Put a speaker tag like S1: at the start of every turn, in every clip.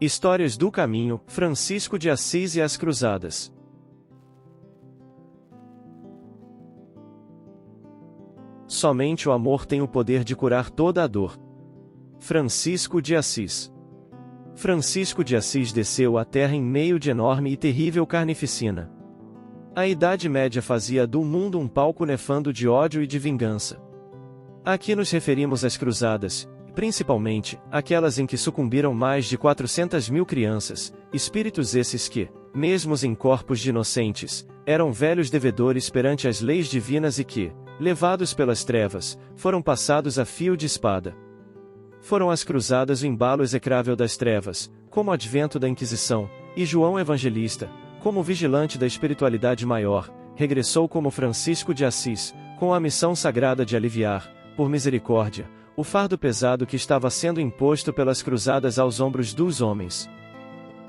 S1: Histórias do Caminho, Francisco de Assis e as Cruzadas. Somente o amor tem o poder de curar toda a dor. Francisco de Assis. Francisco de Assis desceu à terra em meio de enorme e terrível carnificina. A Idade Média fazia do mundo um palco nefando de ódio e de vingança. Aqui nos referimos às cruzadas, principalmente, aquelas em que sucumbiram mais de 400.000 crianças, espíritos esses que, mesmo em corpos de inocentes, eram velhos devedores perante as leis divinas e que, levados pelas trevas, foram passados a fio de espada. Foram as cruzadas o embalo execrável das trevas, como o advento da Inquisição, e João Evangelista, como vigilante da espiritualidade maior, regressou como Francisco de Assis, com a missão sagrada de aliviar, por misericórdia, o fardo pesado que estava sendo imposto pelas cruzadas aos ombros dos homens.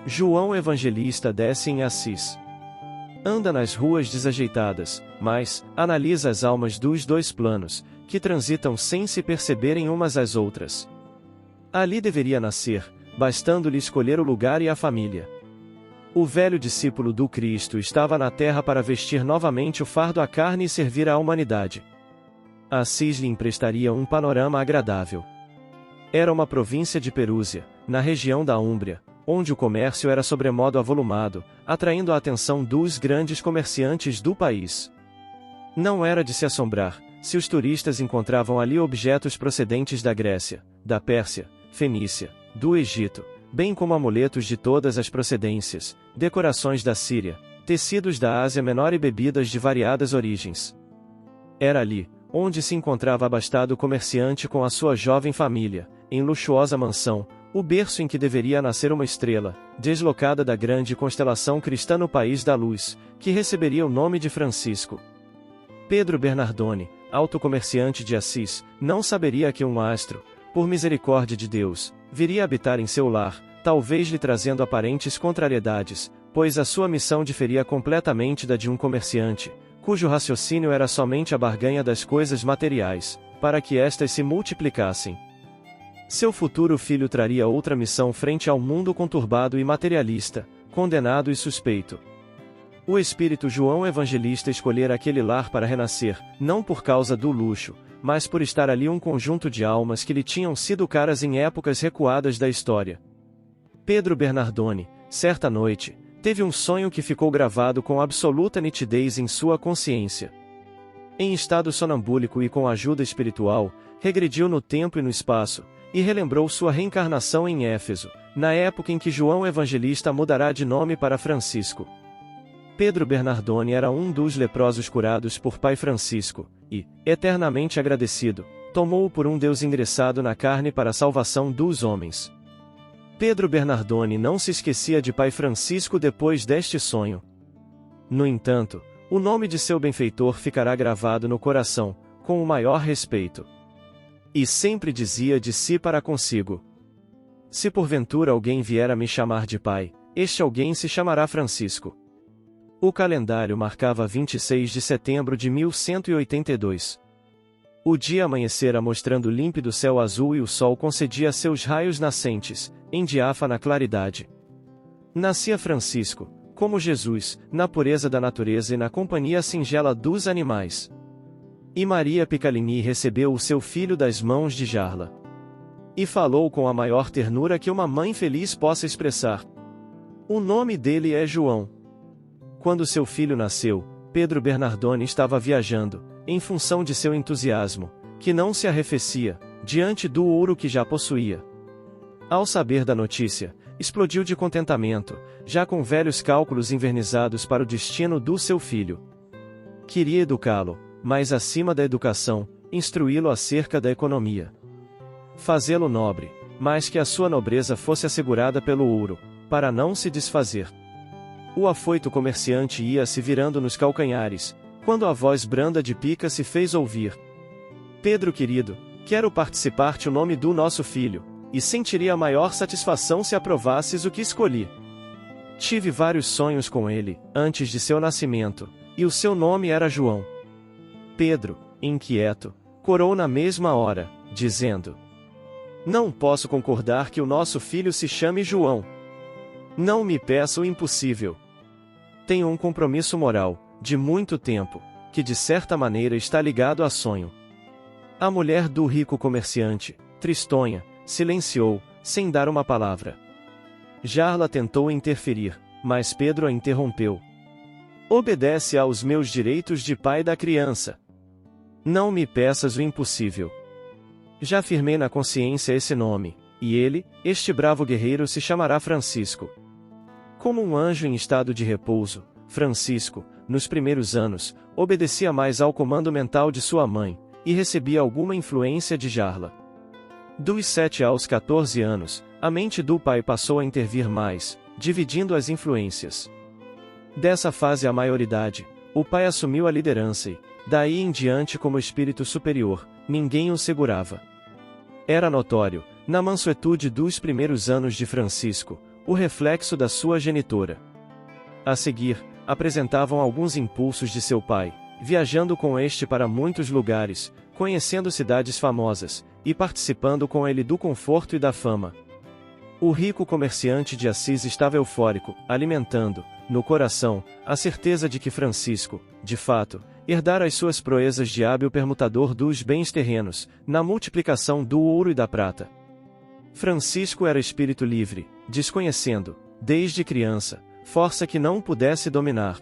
S1: João Evangelista desce em Assis. Anda nas ruas desajeitadas, mas analisa as almas dos dois planos, que transitam sem se perceberem umas às outras. Ali deveria nascer, bastando-lhe escolher o lugar e a família. O velho discípulo do Cristo estava na terra para vestir novamente o fardo à carne e servir à humanidade. Assis lhe emprestaria um panorama agradável. Era uma província de Perúsia, na região da Úmbria, onde o comércio era sobremodo avolumado, atraindo a atenção dos grandes comerciantes do país. Não era de se assombrar, se os turistas encontravam ali objetos procedentes da Grécia, da Pérsia, Fenícia, do Egito, bem como amuletos de todas as procedências, decorações da Síria, tecidos da Ásia Menor e bebidas de variadas origens. Era ali, onde se encontrava abastado o comerciante com a sua jovem família, em luxuosa mansão, o berço em que deveria nascer uma estrela, deslocada da grande constelação cristã no país da luz, que receberia o nome de Francisco. Pedro Bernardone, alto comerciante de Assis, não saberia que um astro, por misericórdia de Deus, viria habitar em seu lar, talvez lhe trazendo aparentes contrariedades, pois a sua missão diferia completamente da de um comerciante, cujo raciocínio era somente a barganha das coisas materiais, para que éstas se multiplicassem. Seu futuro filho traria outra missão frente ao mundo conturbado e materialista, condenado e suspeito. O espírito João Evangelista escolhera aquele lar para renascer, não por causa do luxo, mas por estar ali um conjunto de almas que lhe tinham sido caras em épocas recuadas da história. Pedro Bernardone, certa noite, teve um sonho que ficou gravado com absoluta nitidez em sua consciência. Em estado sonambúlico e com ajuda espiritual, regrediu no tempo e no espaço, e relembrou sua reencarnação em Éfeso, na época em que João Evangelista mudará de nome para Francisco. Pedro Bernardone era um dos leprosos curados por Pai Francisco, e, eternamente agradecido, tomou-o por um Deus ingressado na carne para a salvação dos homens. Pedro Bernardone não se esquecia de Pai Francisco depois deste sonho. No entanto, o nome de seu benfeitor ficará gravado no coração, com o maior respeito. E sempre dizia de si para consigo: se porventura alguém vier a me chamar de pai, este alguém se chamará Francisco. O calendário marcava 26 de setembro de 1182. O dia amanhecera mostrando límpido céu azul e o sol concedia seus raios nascentes, em diáfana claridade. Nascia Francisco, como Jesus, na pureza da natureza e na companhia singela dos animais. E Maria Piccolini recebeu o seu filho das mãos de Jarla. E falou com a maior ternura que uma mãe feliz possa expressar. O nome dele é João. Quando seu filho nasceu, Pedro Bernardone estava viajando, em função de seu entusiasmo, que não se arrefecia, diante do ouro que já possuía. Ao saber da notícia, explodiu de contentamento, já com velhos cálculos envernizados para o destino do seu filho. Queria educá-lo, mas acima da educação, instruí-lo acerca da economia. Fazê-lo nobre, mas que a sua nobreza fosse assegurada pelo ouro, para não se desfazer. O afoito comerciante ia se virando nos calcanhares, quando a voz branda de Pica se fez ouvir. Pedro querido, quero participar-te o nome do nosso filho, e sentiria a maior satisfação se aprovasses o que escolhi. Tive vários sonhos com ele, antes de seu nascimento, e o seu nome era João. Pedro, inquieto, corou na mesma hora, dizendo: não posso concordar que o nosso filho se chame João. Não me peça o impossível. Tenho um compromisso moral, de muito tempo, que de certa maneira está ligado a sonho. A mulher do rico comerciante, tristonha, silenciou, sem dar uma palavra. Jarla tentou interferir, mas Pedro a interrompeu. Obedece aos meus direitos de pai da criança. Não me peças o impossível. Já firmei na consciência esse nome, e ele, este bravo guerreiro, se chamará Francisco. Como um anjo em estado de repouso, Francisco, nos primeiros anos, obedecia mais ao comando mental de sua mãe, e recebia alguma influência de Jarla. Dos 7 aos 14 anos, a mente do pai passou a intervir mais, dividindo as influências. Dessa fase à maioridade, o pai assumiu a liderança e, daí em diante como espírito superior, ninguém o segurava. Era notório, na mansuetude dos primeiros anos de Francisco, o reflexo da sua genitora. A seguir, apresentavam alguns impulsos de seu pai, viajando com este para muitos lugares, conhecendo cidades famosas, e participando com ele do conforto e da fama. O rico comerciante de Assis estava eufórico, alimentando, no coração, a certeza de que Francisco, de fato, herdara as suas proezas de hábil permutador dos bens terrenos, na multiplicação do ouro e da prata. Francisco era espírito livre, desconhecendo, desde criança, força que não pudesse dominar.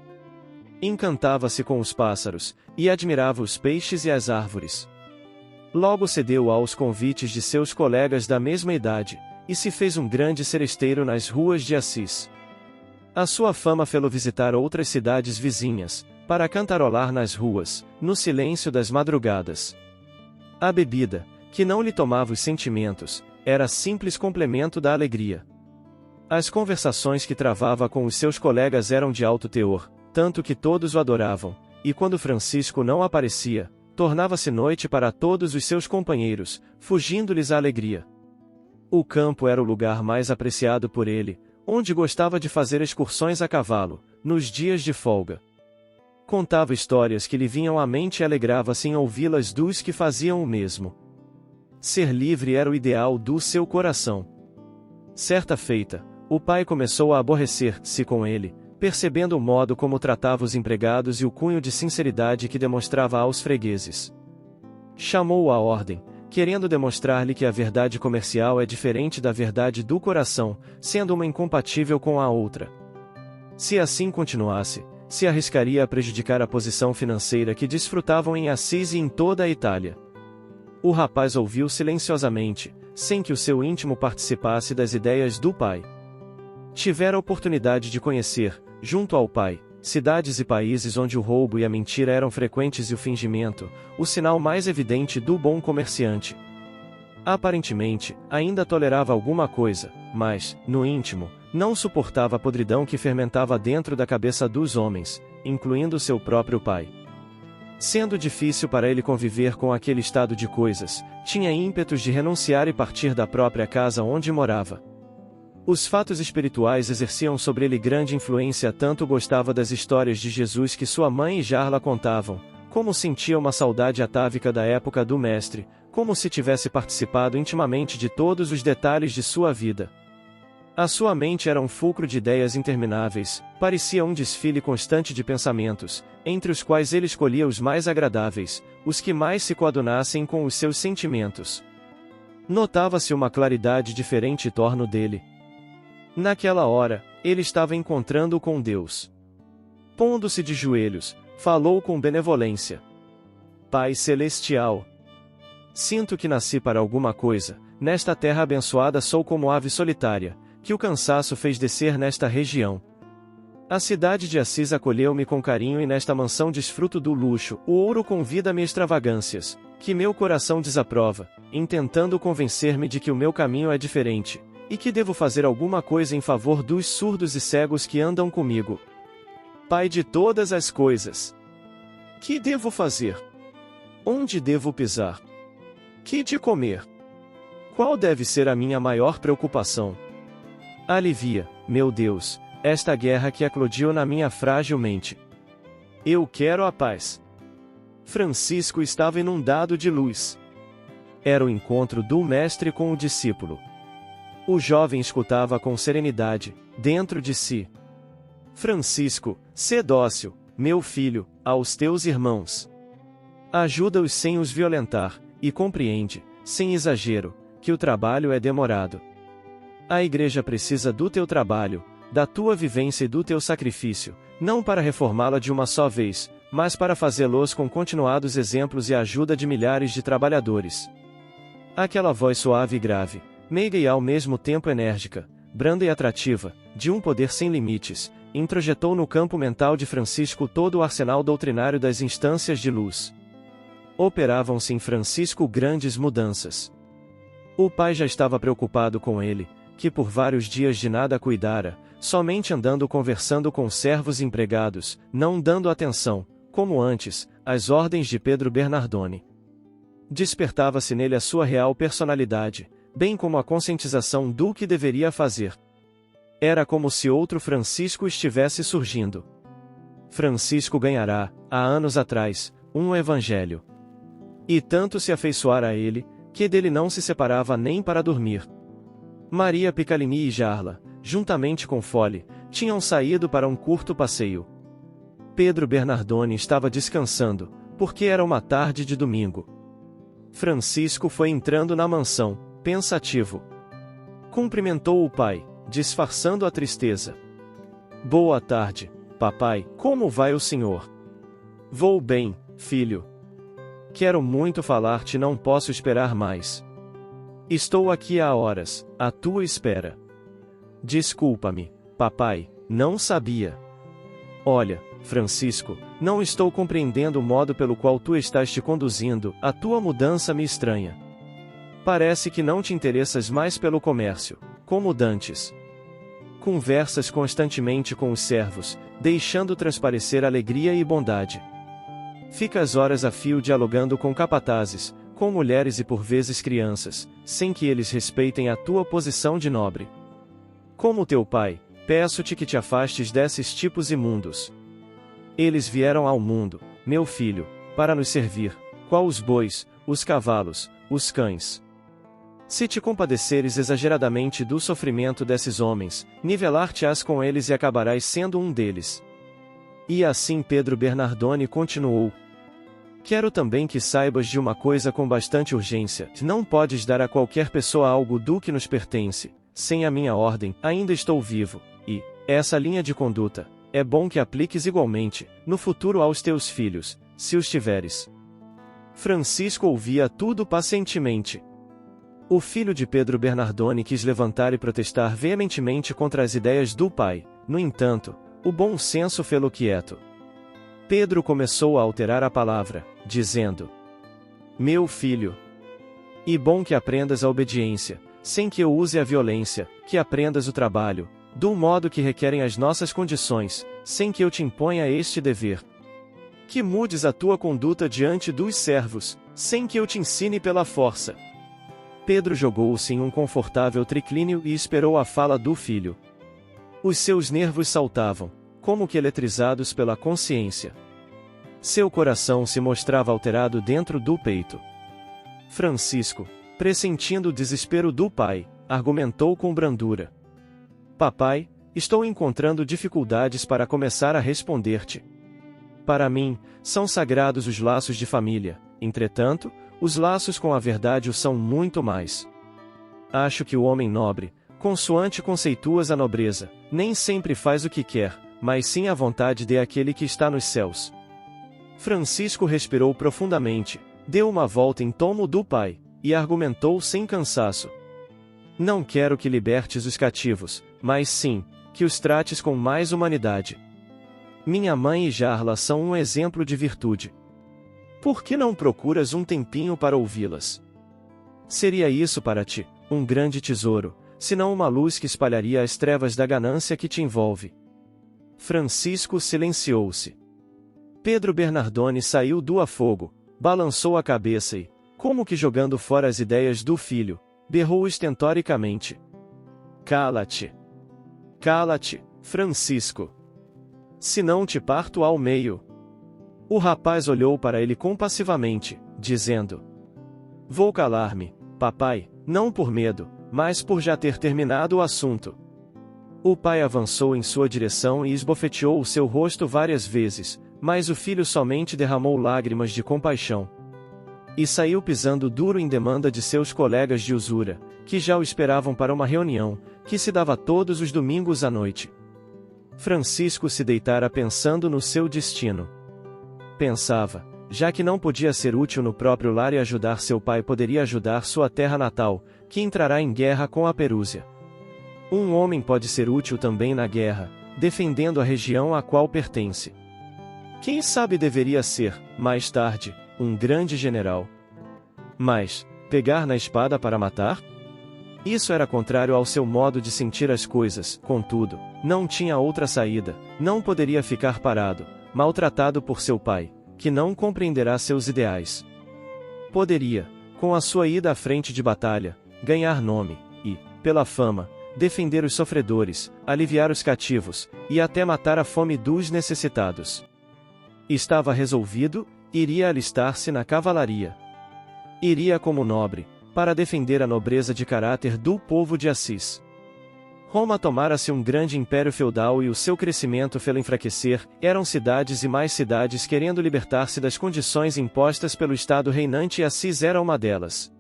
S1: Encantava-se com os pássaros, e admirava os peixes e as árvores. Logo cedeu aos convites de seus colegas da mesma idade, e se fez um grande seresteiro nas ruas de Assis. A sua fama fê-lo visitar outras cidades vizinhas, para cantarolar nas ruas, no silêncio das madrugadas. A bebida, que não lhe tomava os sentimentos, era simples complemento da alegria. As conversações que travava com os seus colegas eram de alto teor, tanto que todos o adoravam, e quando Francisco não aparecia, tornava-se noite para todos os seus companheiros, fugindo-lhes a alegria. O campo era o lugar mais apreciado por ele, onde gostava de fazer excursões a cavalo, nos dias de folga. Contava histórias que lhe vinham à mente e alegrava-se em ouvi-las dos que faziam o mesmo. Ser livre era o ideal do seu coração. Certa feita, o pai começou a aborrecer-se com ele, percebendo o modo como tratava os empregados e o cunho de sinceridade que demonstrava aos fregueses. Chamou-o à ordem, querendo demonstrar-lhe que a verdade comercial é diferente da verdade do coração, sendo uma incompatível com a outra. Se assim continuasse, se arriscaria a prejudicar a posição financeira que desfrutavam em Assis e em toda a Itália. O rapaz ouviu silenciosamente, sem que o seu íntimo participasse das ideias do pai. Tivera a oportunidade de conhecer, junto ao pai, cidades e países onde o roubo e a mentira eram frequentes e o fingimento, o sinal mais evidente do bom comerciante. Aparentemente, ainda tolerava alguma coisa, mas, no íntimo, não suportava a podridão que fermentava dentro da cabeça dos homens, incluindo seu próprio pai. Sendo difícil para ele conviver com aquele estado de coisas, tinha ímpetos de renunciar e partir da própria casa onde morava. Os fatos espirituais exerciam sobre ele grande influência, tanto gostava das histórias de Jesus que sua mãe e Jarla contavam, como sentia uma saudade atávica da época do mestre, como se tivesse participado intimamente de todos os detalhes de sua vida. A sua mente era um fulcro de ideias intermináveis, parecia um desfile constante de pensamentos, entre os quais ele escolhia os mais agradáveis, os que mais se coadunassem com os seus sentimentos. Notava-se uma claridade diferente em torno dele. Naquela hora, ele estava encontrando com Deus. Pondo-se de joelhos, falou com benevolência. Pai Celestial, sinto que nasci para alguma coisa, nesta terra abençoada sou como ave solitária, que o cansaço fez descer nesta região. A cidade de Assis acolheu-me com carinho e nesta mansão desfruto do luxo, o ouro convida-me a extravagâncias, que meu coração desaprova, intentando convencer-me de que o meu caminho é diferente, e que devo fazer alguma coisa em favor dos surdos e cegos que andam comigo. Pai de todas as coisas, que devo fazer? Onde devo pisar? Que de comer? Qual deve ser a minha maior preocupação? Alivia, meu Deus, esta guerra que eclodiu na minha frágil mente. Eu quero a paz. Francisco estava inundado de luz. Era o encontro do mestre com o discípulo. O jovem escutava com serenidade, dentro de si. Francisco, sê dócil, meu filho, aos teus irmãos. Ajuda-os sem os violentar, e compreende, sem exagero, que o trabalho é demorado. A igreja precisa do teu trabalho, da tua vivência e do teu sacrifício, não para reformá-la de uma só vez, mas para fazê-los com continuados exemplos e a ajuda de milhares de trabalhadores. Aquela voz suave e grave, meiga e ao mesmo tempo enérgica, branda e atrativa, de um poder sem limites, introjetou no campo mental de Francisco todo o arsenal doutrinário das instâncias de luz. Operavam-se em Francisco grandes mudanças. O pai já estava preocupado com ele, que por vários dias de nada cuidara, somente andando conversando com servos empregados, não dando atenção, como antes, às ordens de Pedro Bernardoni. Despertava-se nele a sua real personalidade, bem como a conscientização do que deveria fazer. Era como se outro Francisco estivesse surgindo. Francisco ganhará, há anos atrás, um evangelho. E tanto se afeiçoara a ele, que dele não se separava nem para dormir. Maria Picalini e Jarla, juntamente com Fole, tinham saído para um curto passeio. Pedro Bernardoni estava descansando, porque era uma tarde de domingo. Francisco foi entrando na mansão, pensativo. Cumprimentou o pai, disfarçando a tristeza. Boa tarde, papai, como vai o senhor? Vou bem, filho. Quero muito falar-te, não posso esperar mais. Estou aqui há horas, à tua espera. Desculpa-me, papai, não sabia. Olha, Francisco, não estou compreendendo o modo pelo qual tu estás te conduzindo, a tua mudança me estranha. Parece que não te interessas mais pelo comércio, como dantes. Conversas constantemente com os servos, deixando transparecer alegria e bondade. Ficas horas a fio dialogando com capatazes, com mulheres e por vezes crianças, sem que eles respeitem a tua posição de nobre. Como teu pai, peço-te que te afastes desses tipos imundos. Eles vieram ao mundo, meu filho, para nos servir, qual os bois, os cavalos, os cães. Se te compadeceres exageradamente do sofrimento desses homens, nivelar-te-ás com eles e acabarás sendo um deles. E assim Pedro Bernardoni continuou. Quero também que saibas de uma coisa com bastante urgência: não podes dar a qualquer pessoa algo do que nos pertence, sem a minha ordem. Ainda estou vivo, e, essa linha de conduta, é bom que apliques igualmente, no futuro aos teus filhos, se os tiveres. Francisco ouvia tudo pacientemente. O filho de Pedro Bernardoni quis levantar e protestar veementemente contra as ideias do pai, no entanto, o bom senso fê-lo quieto. Pedro começou a alterar a palavra, dizendo: Meu filho, e bom que aprendas a obediência, sem que eu use a violência, que aprendas o trabalho, do modo que requerem as nossas condições, sem que eu te imponha este dever. Que mudes a tua conduta diante dos servos, sem que eu te ensine pela força. Pedro jogou-se em um confortável triclínio e esperou a fala do filho. Os seus nervos saltavam, como que eletrizados pela consciência. Seu coração se mostrava alterado dentro do peito. Francisco, pressentindo o desespero do pai, argumentou com brandura: Papai, estou encontrando dificuldades para começar a responder-te. Para mim, são sagrados os laços de família, entretanto, os laços com a verdade o são muito mais. Acho que o homem nobre, consoante conceituas a nobreza, nem sempre faz o que quer, mas sim a vontade de aquele que está nos céus. Francisco respirou profundamente, deu uma volta em torno do pai, e argumentou sem cansaço: Não quero que libertes os cativos, mas sim, que os trates com mais humanidade. Minha mãe e Jarla são um exemplo de virtude. Por que não procuras um tempinho para ouvi-las? Seria isso para ti, um grande tesouro, se não uma luz que espalharia as trevas da ganância que te envolve. Francisco silenciou-se. Pedro Bernardoni saiu do afogo, balançou a cabeça e, como que jogando fora as ideias do filho, berrou estentoricamente: Cala-te! Cala-te, Francisco! Se não te parto ao meio. O rapaz olhou para ele compassivamente, dizendo: Vou calar-me, papai, não por medo, mas por já ter terminado o assunto. O pai avançou em sua direção e esbofeteou o seu rosto várias vezes, mas o filho somente derramou lágrimas de compaixão. E saiu pisando duro em demanda de seus colegas de usura, que já o esperavam para uma reunião, que se dava todos os domingos à noite. Francisco se deitara pensando no seu destino. Pensava, já que não podia ser útil no próprio lar e ajudar seu pai, poderia ajudar sua terra natal, que entrará em guerra com a Perúsia. Um homem pode ser útil também na guerra, defendendo a região a qual pertence. Quem sabe deveria ser, mais tarde, um grande general. Mas, pegar na espada para matar? Isso era contrário ao seu modo de sentir as coisas, contudo, não tinha outra saída, não poderia ficar parado, maltratado por seu pai, que não compreenderá seus ideais. Poderia, com a sua ida à frente de batalha, ganhar nome, e, pela fama, defender os sofredores, aliviar os cativos, e até matar a fome dos necessitados. Estava resolvido, iria alistar-se na cavalaria. Iria como nobre, para defender a nobreza de caráter do povo de Assis. Roma tomara-se um grande império feudal e o seu crescimento fê-lo enfraquecer, eram cidades e mais cidades querendo libertar-se das condições impostas pelo Estado reinante e Assis era uma delas.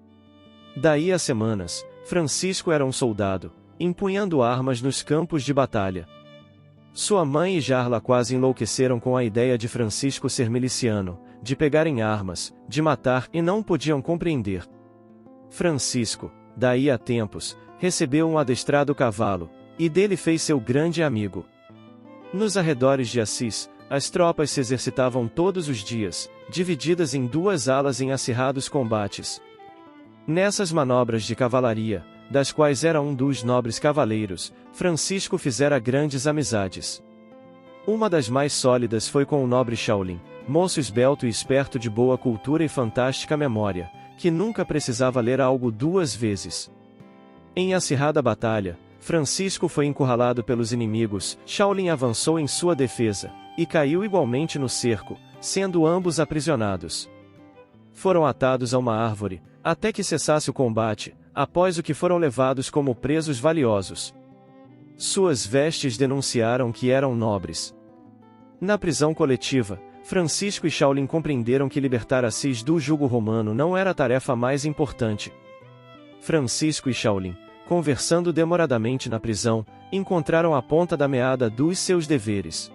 S1: Daí a semanas, Francisco era um soldado, empunhando armas nos campos de batalha. Sua mãe e Jarla quase enlouqueceram com a ideia de Francisco ser miliciano, de pegar em armas, de matar e não podiam compreender. Francisco, daí a tempos, recebeu um adestrado cavalo, e dele fez seu grande amigo. Nos arredores de Assis, as tropas se exercitavam todos os dias, divididas em duas alas em acirrados combates. Nessas manobras de cavalaria, das quais era um dos nobres cavaleiros, Francisco fizera grandes amizades. Uma das mais sólidas foi com o nobre Shaolin, moço esbelto e esperto de boa cultura e fantástica memória, que nunca precisava ler algo duas vezes. Em acirrada batalha, Francisco foi encurralado pelos inimigos, Shaolin avançou em sua defesa, e caiu igualmente no cerco, sendo ambos aprisionados. Foram atados a uma árvore, até que cessasse o combate, após o que foram levados como presos valiosos. Suas vestes denunciaram que eram nobres. Na prisão coletiva, Francisco e Shaolin compreenderam que libertar Assis do jugo romano não era a tarefa mais importante. Francisco e Shaolin, conversando demoradamente na prisão, encontraram a ponta da meada dos seus deveres.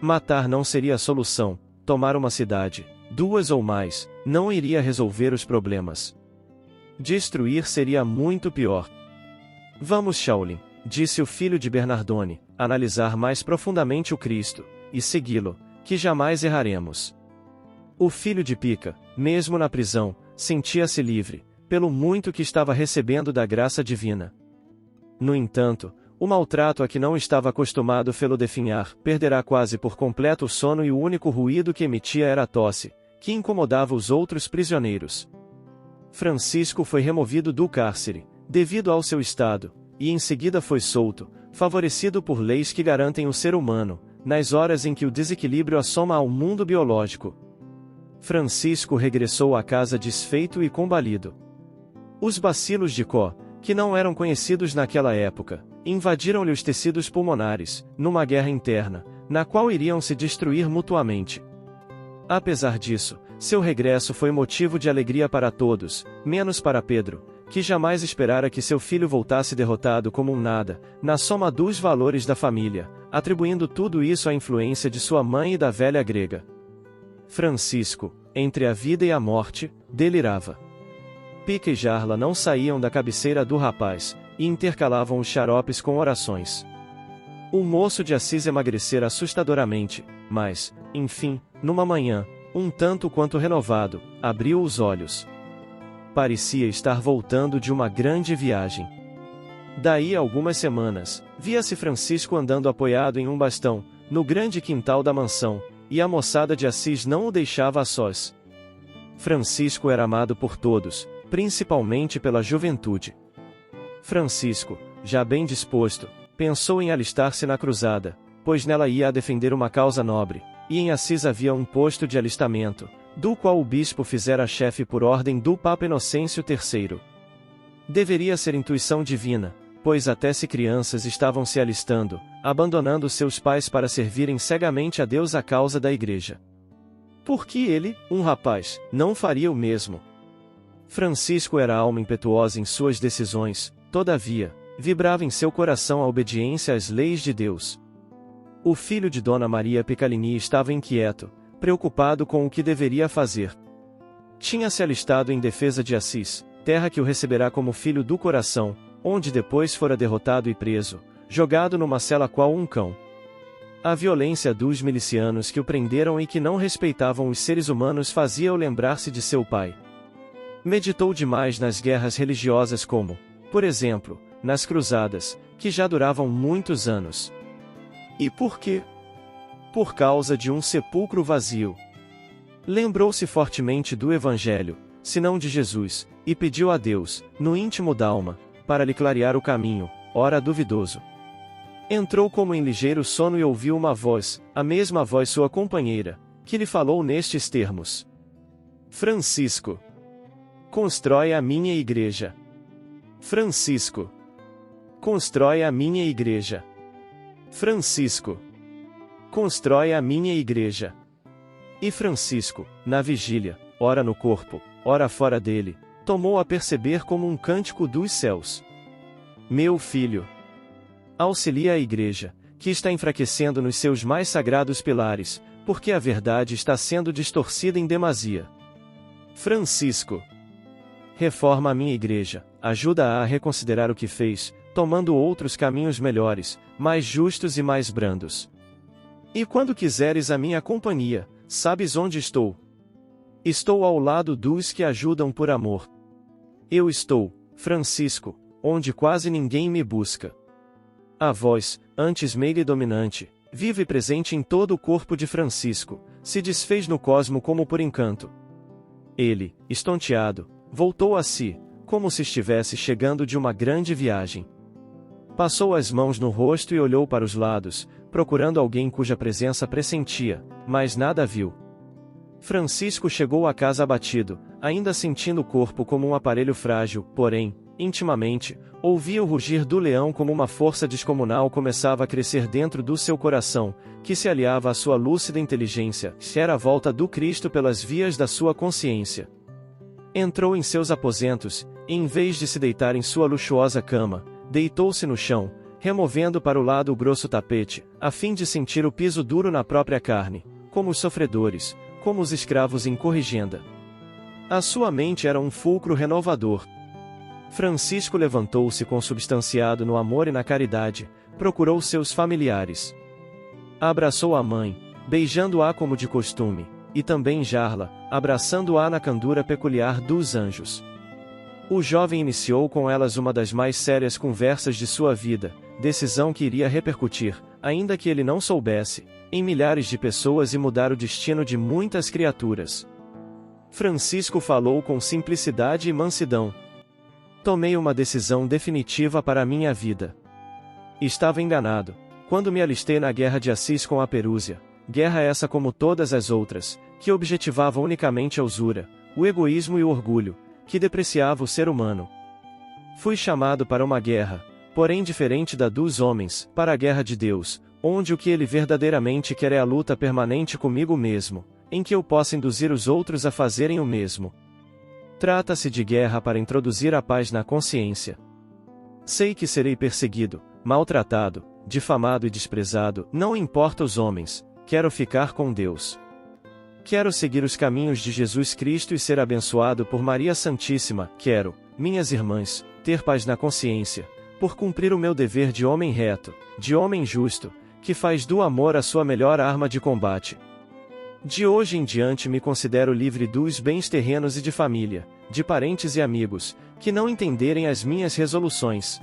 S1: Matar não seria a solução, tomar uma cidade, duas ou mais, não iria resolver os problemas. Destruir seria muito pior. Vamos, Shaolin, disse o filho de Bernardone, analisar mais profundamente o Cristo, e segui-lo, que jamais erraremos. O filho de Pica, mesmo na prisão, sentia-se livre, pelo muito que estava recebendo da graça divina. No entanto, o maltrato a que não estava acostumado fê-lo definhar, perderá quase por completo o sono e o único ruído que emitia era a tosse, que incomodava os outros prisioneiros. Francisco foi removido do cárcere, devido ao seu estado, e em seguida foi solto, favorecido por leis que garantem o ser humano, nas horas em que o desequilíbrio assoma ao mundo biológico. Francisco regressou à casa desfeito e combalido. Os bacilos de Có, que não eram conhecidos naquela época, invadiram-lhe os tecidos pulmonares, numa guerra interna, na qual iriam se destruir mutuamente. Apesar disso, seu regresso foi motivo de alegria para todos, menos para Pedro, que jamais esperara que seu filho voltasse derrotado como um nada, na soma dos valores da família, atribuindo tudo isso à influência de sua mãe e da velha grega. Francisco, entre a vida e a morte, delirava. Pica e Jarla não saíam da cabeceira do rapaz, e intercalavam os xaropes com orações. O moço de Assis emagrecera assustadoramente, mas, enfim, numa manhã, um tanto quanto renovado, abriu os olhos. Parecia estar voltando de uma grande viagem. Daí a algumas semanas, via-se Francisco andando apoiado em um bastão, no grande quintal da mansão, e a moçada de Assis não o deixava a sós. Francisco era amado por todos, principalmente pela juventude. Francisco, já bem disposto, pensou em alistar-se na cruzada, pois nela ia a defender uma causa nobre, e em Assis havia um posto de alistamento, do qual o bispo fizera chefe por ordem do Papa Inocêncio III. Deveria ser intuição divina, pois até se crianças estavam se alistando, abandonando seus pais para servirem cegamente a Deus à causa da igreja. Por que ele, um rapaz, não faria o mesmo? Francisco era alma impetuosa em suas decisões, todavia, vibrava em seu coração a obediência às leis de Deus. O filho de Dona Maria Picalini estava inquieto, preocupado com o que deveria fazer. Tinha se alistado em defesa de Assis, terra que o receberá como filho do coração, onde depois fora derrotado e preso, jogado numa cela qual um cão. A violência dos milicianos que o prenderam e que não respeitavam os seres humanos fazia-o lembrar-se de seu pai. Meditou demais nas guerras religiosas como, por exemplo, nas cruzadas, que já duravam muitos anos. E por quê? Por causa de um sepulcro vazio. Lembrou-se fortemente do Evangelho, se não de Jesus, e pediu a Deus, no íntimo d'alma, para lhe clarear o caminho, ora duvidoso. Entrou como em ligeiro sono e ouviu uma voz, a mesma voz sua companheira, que lhe falou nestes termos: Francisco, constrói a minha igreja. Francisco, constrói a minha igreja. Francisco, constrói a minha igreja. E Francisco, na vigília, ora no corpo, ora fora dele, tomou a perceber como um cântico dos céus: Meu filho, auxilia a igreja, que está enfraquecendo nos seus mais sagrados pilares, porque a verdade está sendo distorcida em demasia. Francisco, reforma a minha igreja, ajuda-a a reconsiderar o que fez, tomando outros caminhos melhores, mais justos e mais brandos. E quando quiseres a minha companhia, sabes onde estou? Estou ao lado dos que ajudam por amor. Eu estou, Francisco, onde quase ninguém me busca. A voz, antes meiga e dominante, viva e presente em todo o corpo de Francisco, se desfez no cosmo como por encanto. Ele, estonteado, voltou a si, como se estivesse chegando de uma grande viagem. Passou as mãos no rosto e olhou para os lados, procurando alguém cuja presença pressentia, mas nada viu. Francisco chegou à casa abatido, ainda sentindo o corpo como um aparelho frágil, porém, intimamente, ouvia o rugir do leão como uma força descomunal começava a crescer dentro do seu coração, que se aliava à sua lúcida inteligência, era a volta do Cristo pelas vias da sua consciência. Entrou em seus aposentos, e em vez de se deitar em sua luxuosa cama, deitou-se no chão, removendo para o lado o grosso tapete, a fim de sentir o piso duro na própria carne, como os sofredores, como os escravos em corrigenda. A sua mente era um fulcro renovador. Francisco levantou-se consubstanciado no amor e na caridade, procurou seus familiares. Abraçou a mãe, beijando-a como de costume, e também Jarla, abraçando-a na candura peculiar dos anjos. O jovem iniciou com elas uma das mais sérias conversas de sua vida, decisão que iria repercutir, ainda que ele não soubesse, em milhares de pessoas e mudar o destino de muitas criaturas. Francisco falou com simplicidade e mansidão. Tomei uma decisão definitiva para a minha vida. Estava enganado, quando me alistei na guerra de Assis com a Perúzia, guerra essa como todas as outras, que objetivava unicamente a usura, o egoísmo e o orgulho, que depreciava o ser humano. Fui chamado para uma guerra, porém diferente da dos homens, para a guerra de Deus, onde o que ele verdadeiramente quer é a luta permanente comigo mesmo, em que eu possa induzir os outros a fazerem o mesmo. Trata-se de guerra para introduzir a paz na consciência. Sei que serei perseguido, maltratado, difamado e desprezado, não importa os homens, quero ficar com Deus. Quero seguir os caminhos de Jesus Cristo e ser abençoado por Maria Santíssima, quero, minhas irmãs, ter paz na consciência, por cumprir o meu dever de homem reto, de homem justo, que faz do amor a sua melhor arma de combate. De hoje em diante me considero livre dos bens terrenos e de família, de parentes e amigos, que não entenderem as minhas resoluções.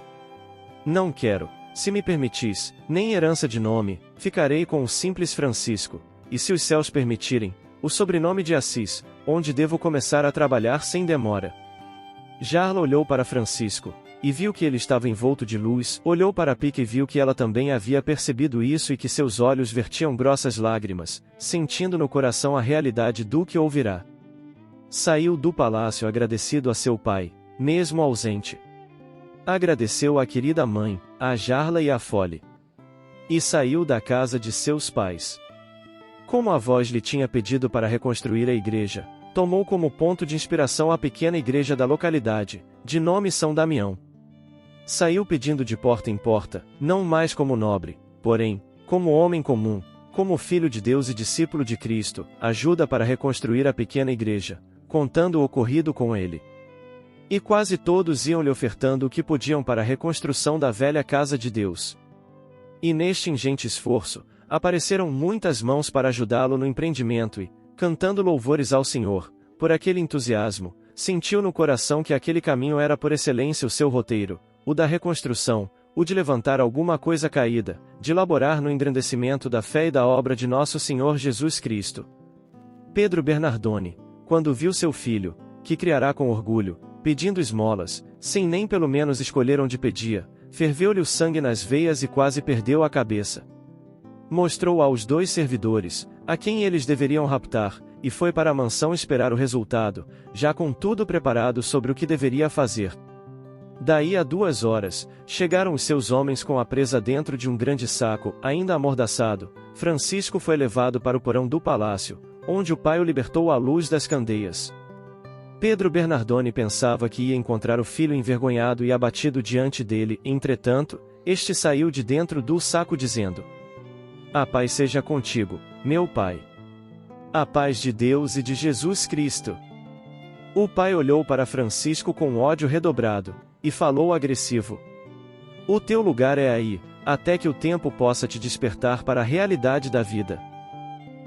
S1: Não quero, se me permitis, nem herança de nome, ficarei com o simples Francisco, e se os céus permitirem, o sobrenome de Assis, onde devo começar a trabalhar sem demora. Jarla olhou para Francisco, e viu que ele estava envolto de luz, olhou para Pica e viu que ela também havia percebido isso e que seus olhos vertiam grossas lágrimas, sentindo no coração a realidade do que ouvirá. Saiu do palácio agradecido a seu pai, mesmo ausente, Agradeceu à querida mãe, a Jarla e a Fole. E saiu da casa de seus pais. Como a voz lhe tinha pedido para reconstruir a igreja, tomou como ponto de inspiração a pequena igreja da localidade, de nome São Damião. Saiu pedindo de porta em porta, não mais como nobre, porém, como homem comum, como filho de Deus e discípulo de Cristo, ajuda para reconstruir a pequena igreja, contando o ocorrido com ele. E quase todos iam lhe ofertando o que podiam para a reconstrução da velha casa de Deus. E neste ingente esforço, apareceram muitas mãos para ajudá-lo no empreendimento e, cantando louvores ao Senhor, por aquele entusiasmo, sentiu no coração que aquele caminho era por excelência o seu roteiro, o da reconstrução, o de levantar alguma coisa caída, de laborar no engrandecimento da fé e da obra de nosso Senhor Jesus Cristo. Pedro Bernardoni, quando viu seu filho, que criará com orgulho, pedindo esmolas, sem nem pelo menos escolher onde pedia, ferveu-lhe o sangue nas veias e quase perdeu a cabeça. Mostrou aos 2 servidores, a quem eles deveriam raptar, e foi para a mansão esperar o resultado, já com tudo preparado sobre o que deveria fazer. Daí a 2 horas, chegaram os seus homens com a presa dentro de um grande saco, ainda amordaçado. Francisco foi levado para o porão do palácio, onde o pai o libertou à luz das candeias. Pedro Bernardoni pensava que ia encontrar o filho envergonhado e abatido diante dele, entretanto, este saiu de dentro do saco dizendo: "A paz seja contigo, meu pai. A paz de Deus e de Jesus Cristo." O pai olhou para Francisco com ódio redobrado, e falou agressivo: "O teu lugar é aí, até que o tempo possa te despertar para a realidade da vida.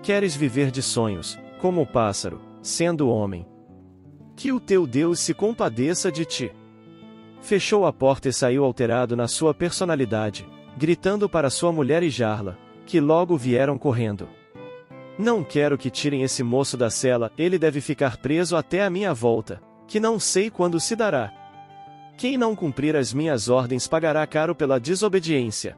S1: Queres viver de sonhos, como o pássaro, sendo homem? Que o teu Deus se compadeça de ti." Fechou a porta e saiu alterado na sua personalidade, gritando para sua mulher e Jarla, que logo vieram correndo: "Não quero que tirem esse moço da cela, ele deve ficar preso até a minha volta, que não sei quando se dará. Quem não cumprir as minhas ordens pagará caro pela desobediência."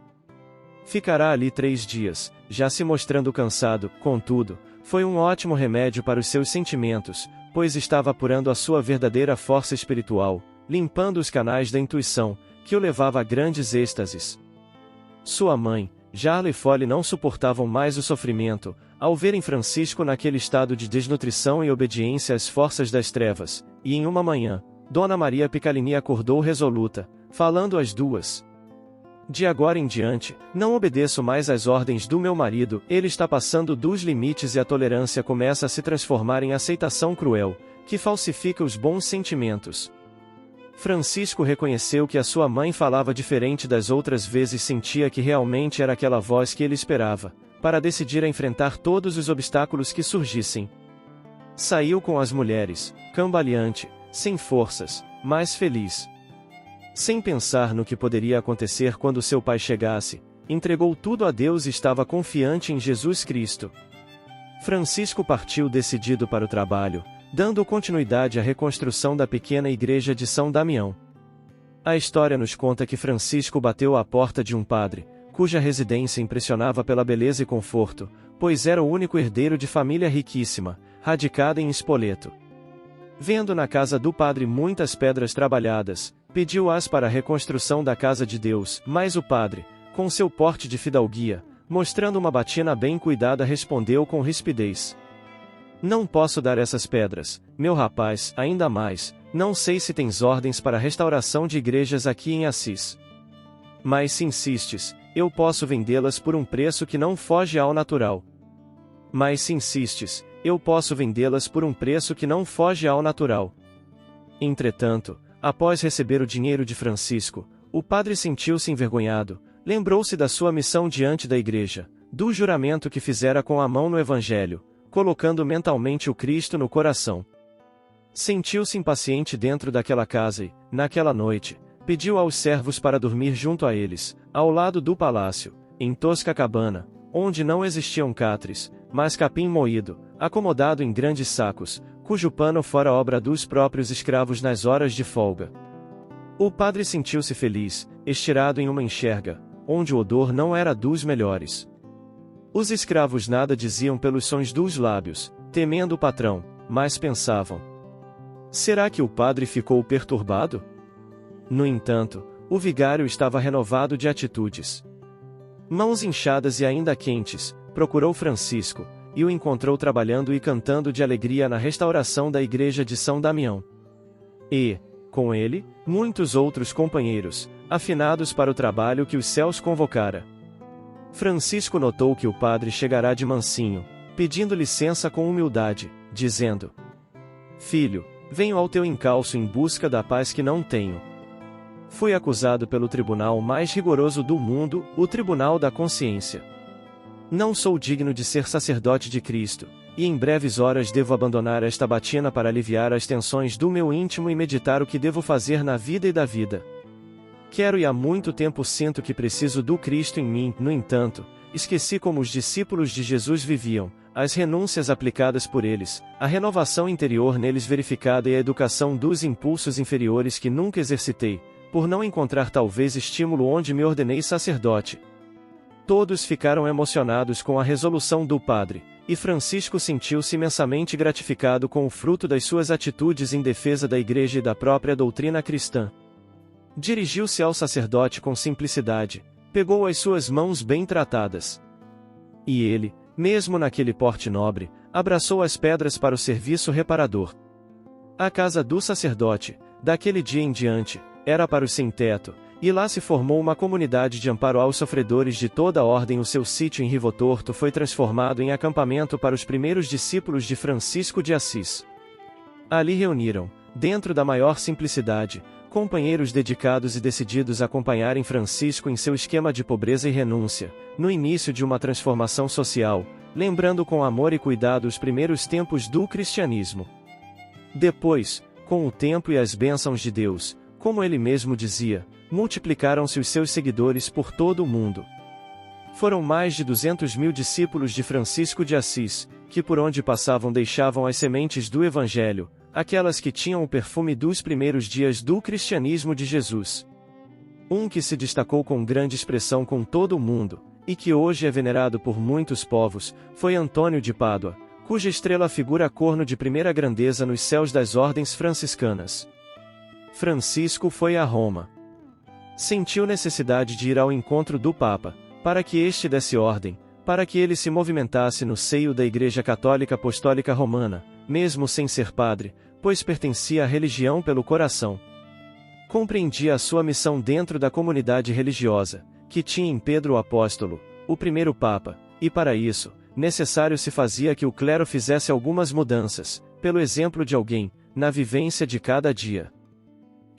S1: Ficará ali 3 dias, já se mostrando cansado, contudo, foi um ótimo remédio para os seus sentimentos, pois estava apurando a sua verdadeira força espiritual, limpando os canais da intuição, que o levava a grandes êxtases. Sua mãe, Jarla e Fole não suportavam mais o sofrimento, ao verem Francisco naquele estado de desnutrição e obediência às forças das trevas, e em uma manhã, Dona Maria Picalini acordou resoluta, falando às 2: "De agora em diante, não obedeço mais às ordens do meu marido, ele está passando dos limites e a tolerância começa a se transformar em aceitação cruel, que falsifica os bons sentimentos." Francisco reconheceu que a sua mãe falava diferente das outras vezes, sentia que realmente era aquela voz que ele esperava, para decidir a enfrentar todos os obstáculos que surgissem. Saiu com as mulheres, cambaleante, sem forças, mas feliz. Sem pensar no que poderia acontecer quando seu pai chegasse, entregou tudo a Deus e estava confiante em Jesus Cristo. Francisco partiu decidido para o trabalho, dando continuidade à reconstrução da pequena igreja de São Damião. A história nos conta que Francisco bateu à porta de um padre, cuja residência impressionava pela beleza e conforto, pois era o único herdeiro de família riquíssima, radicada em Spoleto. Vendo na casa do padre muitas pedras trabalhadas, pediu-as para a reconstrução da casa de Deus, mas o padre, com seu porte de fidalguia, mostrando uma batina bem cuidada, respondeu com rispidez: "Não posso dar essas pedras, meu rapaz, ainda mais, não sei se tens ordens para a restauração de igrejas aqui em Assis. Mas se insistes, eu posso vendê-las por um preço que não foge ao natural. Mas se insistes, eu posso vendê-las por um preço que não foge ao natural." Entretanto, após receber o dinheiro de Francisco, o padre sentiu-se envergonhado, lembrou-se da sua missão diante da igreja, do juramento que fizera com a mão no Evangelho, colocando mentalmente o Cristo no coração. Sentiu-se impaciente dentro daquela casa e, naquela noite, pediu aos servos para dormir junto a eles, ao lado do palácio, em tosca cabana, onde não existiam catres, mas capim moído, acomodado em grandes sacos, cujo pano fora obra dos próprios escravos nas horas de folga. O padre sentiu-se feliz, estirado em uma enxerga, onde o odor não era dos melhores. Os escravos nada diziam pelos sons dos lábios, temendo o patrão, mas pensavam: será que o padre ficou perturbado? No entanto, o vigário estava renovado de atitudes. Mãos inchadas e ainda quentes, procurou Francisco, e o encontrou trabalhando e cantando de alegria na restauração da igreja de São Damião. E, com ele, muitos outros companheiros, afinados para o trabalho que os céus convocara. Francisco notou que o padre chegará de mansinho, pedindo licença com humildade, dizendo: Filho, venho ao teu encalço em busca da paz que não tenho. Fui acusado pelo tribunal mais rigoroso do mundo, o Tribunal da Consciência. Não sou digno de ser sacerdote de Cristo, e em breves horas devo abandonar esta batina para aliviar as tensões do meu íntimo e meditar o que devo fazer na vida e da vida. Quero e há muito tempo sinto que preciso do Cristo em mim, no entanto, esqueci como os discípulos de Jesus viviam, as renúncias aplicadas por eles, a renovação interior neles verificada e a educação dos impulsos inferiores que nunca exercitei, por não encontrar talvez estímulo onde me ordenei sacerdote. Todos ficaram emocionados com a resolução do padre, e Francisco sentiu-se imensamente gratificado com o fruto das suas atitudes em defesa da Igreja e da própria doutrina cristã. Dirigiu-se ao sacerdote com simplicidade, pegou as suas mãos bem tratadas. E ele, mesmo naquele porte nobre, abraçou as pedras para o serviço reparador. A casa do sacerdote, daquele dia em diante, era para os sem-teto, e lá se formou uma comunidade de amparo aos sofredores de toda a ordem. O seu sítio em Rivotorto foi transformado em acampamento para os primeiros discípulos de Francisco de Assis. Ali reuniram, dentro da maior simplicidade, companheiros dedicados e decididos a acompanharem Francisco em seu esquema de pobreza e renúncia, no início de uma transformação social, lembrando com amor e cuidado os primeiros tempos do cristianismo. Depois, com o tempo e as bênçãos de Deus, como ele mesmo dizia, multiplicaram-se os seus seguidores por todo o mundo. Foram mais de 200.000 discípulos de Francisco de Assis, que por onde passavam deixavam as sementes do Evangelho, aquelas que tinham o perfume dos primeiros dias do cristianismo de Jesus. Um que se destacou com grande expressão com todo o mundo, e que hoje é venerado por muitos povos, foi Antônio de Pádua, cuja estrela figura corno de primeira grandeza nos céus das ordens franciscanas. Francisco foi a Roma. Sentiu necessidade de ir ao encontro do Papa, para que este desse ordem, para que ele se movimentasse no seio da Igreja Católica Apostólica Romana, mesmo sem ser padre, pois pertencia à religião pelo coração. Compreendia a sua missão dentro da comunidade religiosa, que tinha em Pedro o Apóstolo, o primeiro Papa, e para isso, necessário se fazia que o clero fizesse algumas mudanças, pelo exemplo de alguém, na vivência de cada dia.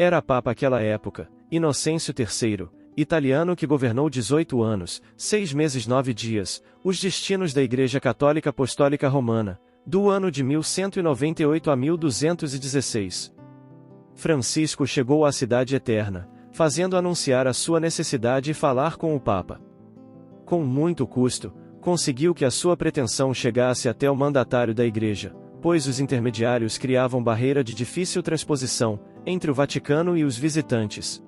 S1: Era Papa aquela época, Inocêncio III, italiano que governou 18 anos, 6 meses 9 dias, os destinos da Igreja Católica Apostólica Romana, do ano de 1198 a 1216. Francisco chegou à Cidade Eterna, fazendo anunciar a sua necessidade e falar com o Papa. Com muito custo, conseguiu que a sua pretensão chegasse até o mandatário da Igreja, pois os intermediários criavam barreira de difícil transposição entre o Vaticano e os visitantes.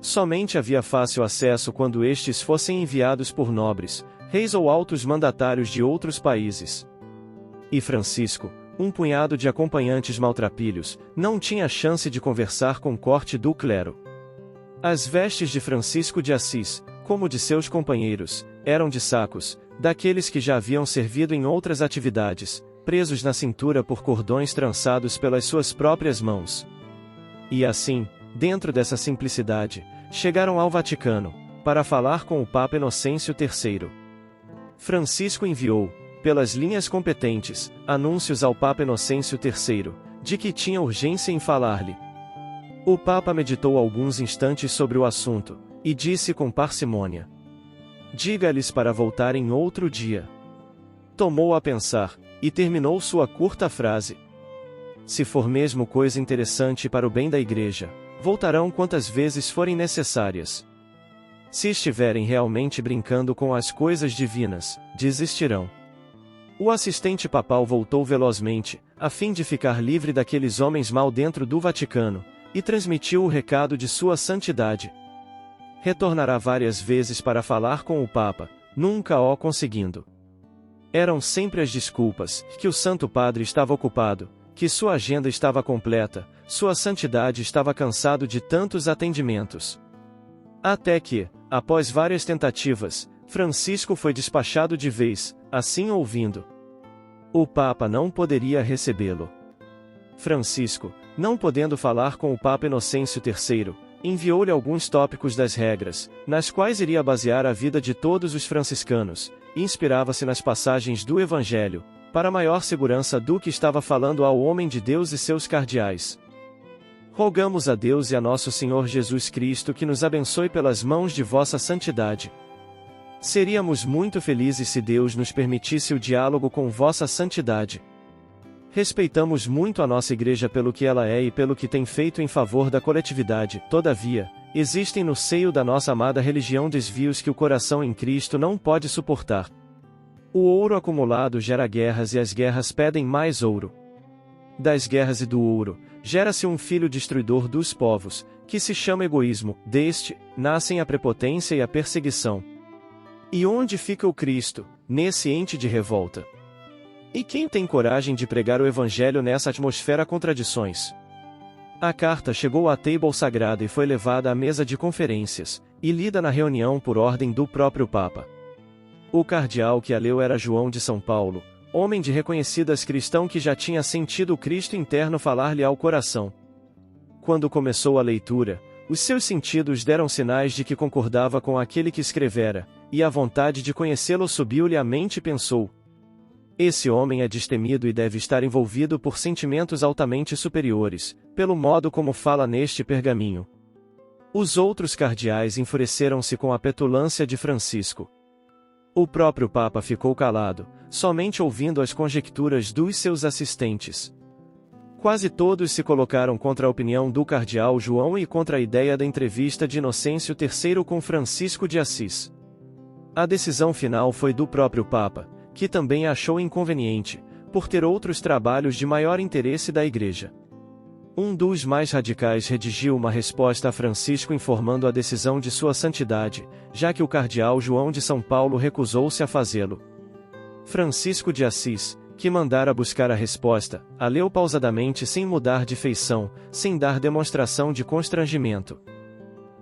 S1: Somente havia fácil acesso quando estes fossem enviados por nobres, reis ou altos mandatários de outros países. E Francisco, um punhado de acompanhantes maltrapilhos, não tinha chance de conversar com corte do clero. As vestes de Francisco de Assis, como de seus companheiros, eram de sacos, daqueles que já haviam servido em outras atividades, presos na cintura por cordões trançados pelas suas próprias mãos. E assim, dentro dessa simplicidade, chegaram ao Vaticano, para falar com o Papa Inocêncio III. Francisco enviou, pelas linhas competentes, anúncios ao Papa Inocêncio III, de que tinha urgência em falar-lhe. O Papa meditou alguns instantes sobre o assunto, e disse com parcimônia: diga-lhes para voltarem outro dia. Tomou a pensar, e terminou sua curta frase: se for mesmo coisa interessante para o bem da Igreja, voltarão quantas vezes forem necessárias. Se estiverem realmente brincando com as coisas divinas, desistirão. O assistente papal voltou velozmente, a fim de ficar livre daqueles homens mal dentro do Vaticano, e transmitiu o recado de sua santidade. Retornará várias vezes para falar com o Papa, nunca o conseguindo. Eram sempre as desculpas, que o Santo Padre estava ocupado, que sua agenda estava completa, Sua Santidade estava cansado de tantos atendimentos. Até que, após várias tentativas, Francisco foi despachado de vez, assim ouvindo. O Papa não poderia recebê-lo. Francisco, não podendo falar com o Papa Inocêncio III, enviou-lhe alguns tópicos das regras, nas quais iria basear a vida de todos os franciscanos, e inspirava-se nas passagens do Evangelho, para maior segurança do que estava falando ao homem de Deus e seus cardeais. Rogamos a Deus e a nosso Senhor Jesus Cristo que nos abençoe pelas mãos de vossa santidade. Seríamos muito felizes se Deus nos permitisse o diálogo com vossa santidade. Respeitamos muito a nossa Igreja pelo que ela é e pelo que tem feito em favor da coletividade, todavia, existem no seio da nossa amada religião desvios que o coração em Cristo não pode suportar. O ouro acumulado gera guerras e as guerras pedem mais ouro. Das guerras e do ouro, gera-se um filho destruidor dos povos, que se chama egoísmo, deste, nascem a prepotência e a perseguição. E onde fica o Cristo, nesse ente de revolta? E quem tem coragem de pregar o Evangelho nessa atmosfera contradições? A carta chegou à table sagrada e foi levada à mesa de conferências, e lida na reunião por ordem do próprio Papa. O cardeal que a leu era João de São Paulo, homem de reconhecidas cristão que já tinha sentido o Cristo interno falar-lhe ao coração. Quando começou a leitura, os seus sentidos deram sinais de que concordava com aquele que escrevera, e a vontade de conhecê-lo subiu-lhe à mente e pensou: esse homem é destemido e deve estar envolvido por sentimentos altamente superiores, pelo modo como fala neste pergaminho. Os outros cardeais enfureceram-se com a petulância de Francisco. O próprio Papa ficou calado, somente ouvindo as conjecturas dos seus assistentes. Quase todos se colocaram contra a opinião do cardeal João e contra a ideia da entrevista de Inocêncio III com Francisco de Assis. A decisão final foi do próprio Papa, que também achou inconveniente, por ter outros trabalhos de maior interesse da Igreja. Um dos mais radicais redigiu uma resposta a Francisco informando a decisão de sua santidade, já que o cardeal João de São Paulo recusou-se a fazê-lo. Francisco de Assis, que mandara buscar a resposta, a leu pausadamente sem mudar de feição, sem dar demonstração de constrangimento.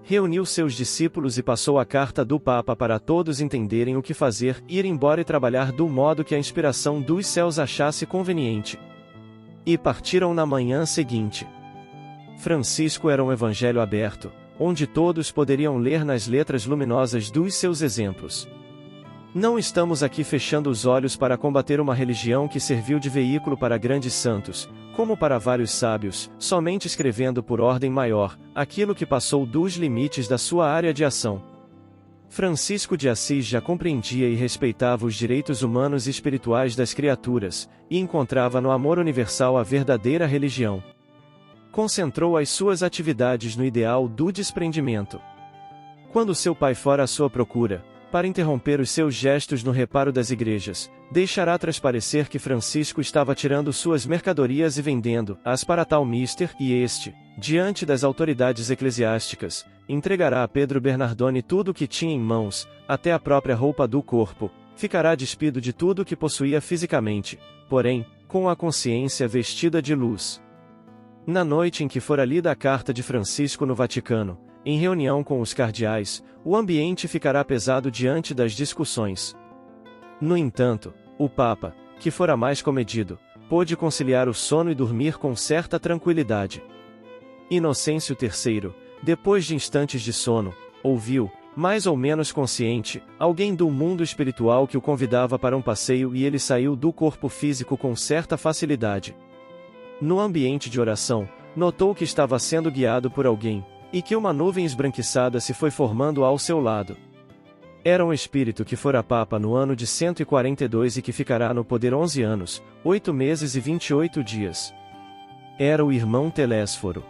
S1: Reuniu seus discípulos e passou a carta do Papa para todos entenderem o que fazer, ir embora e trabalhar do modo que a inspiração dos céus achasse conveniente. E partiram na manhã seguinte. Francisco era um evangelho aberto, onde todos poderiam ler nas letras luminosas dos seus exemplos. Não estamos aqui fechando os olhos para combater uma religião que serviu de veículo para grandes santos, como para vários sábios, somente escrevendo por ordem maior, aquilo que passou dos limites da sua área de ação. Francisco de Assis já compreendia e respeitava os direitos humanos e espirituais das criaturas, e encontrava no amor universal a verdadeira religião. Concentrou as suas atividades no ideal do desprendimento. Quando seu pai fora à sua procura, para interromper os seus gestos no reparo das igrejas, deixará transparecer que Francisco estava tirando suas mercadorias e vendendo-as para tal mister, e este, diante das autoridades eclesiásticas, entregará a Pedro Bernardone tudo o que tinha em mãos, até a própria roupa do corpo, ficará despido de tudo o que possuía fisicamente, porém, com a consciência vestida de luz. Na noite em que fora lida a carta de Francisco no Vaticano, em reunião com os cardeais, o ambiente ficará pesado diante das discussões. No entanto, o Papa, que fora mais comedido, pôde conciliar o sono e dormir com certa tranquilidade. Inocêncio III, depois de instantes de sono, ouviu, mais ou menos consciente, alguém do mundo espiritual que o convidava para um passeio e ele saiu do corpo físico com certa facilidade. No ambiente de oração, notou que estava sendo guiado por alguém, e que uma nuvem esbranquiçada se foi formando ao seu lado. Era um espírito que fora Papa no ano de 142 e que ficará no poder 11 anos, 8 meses e 28 dias. Era o irmão Telésforo.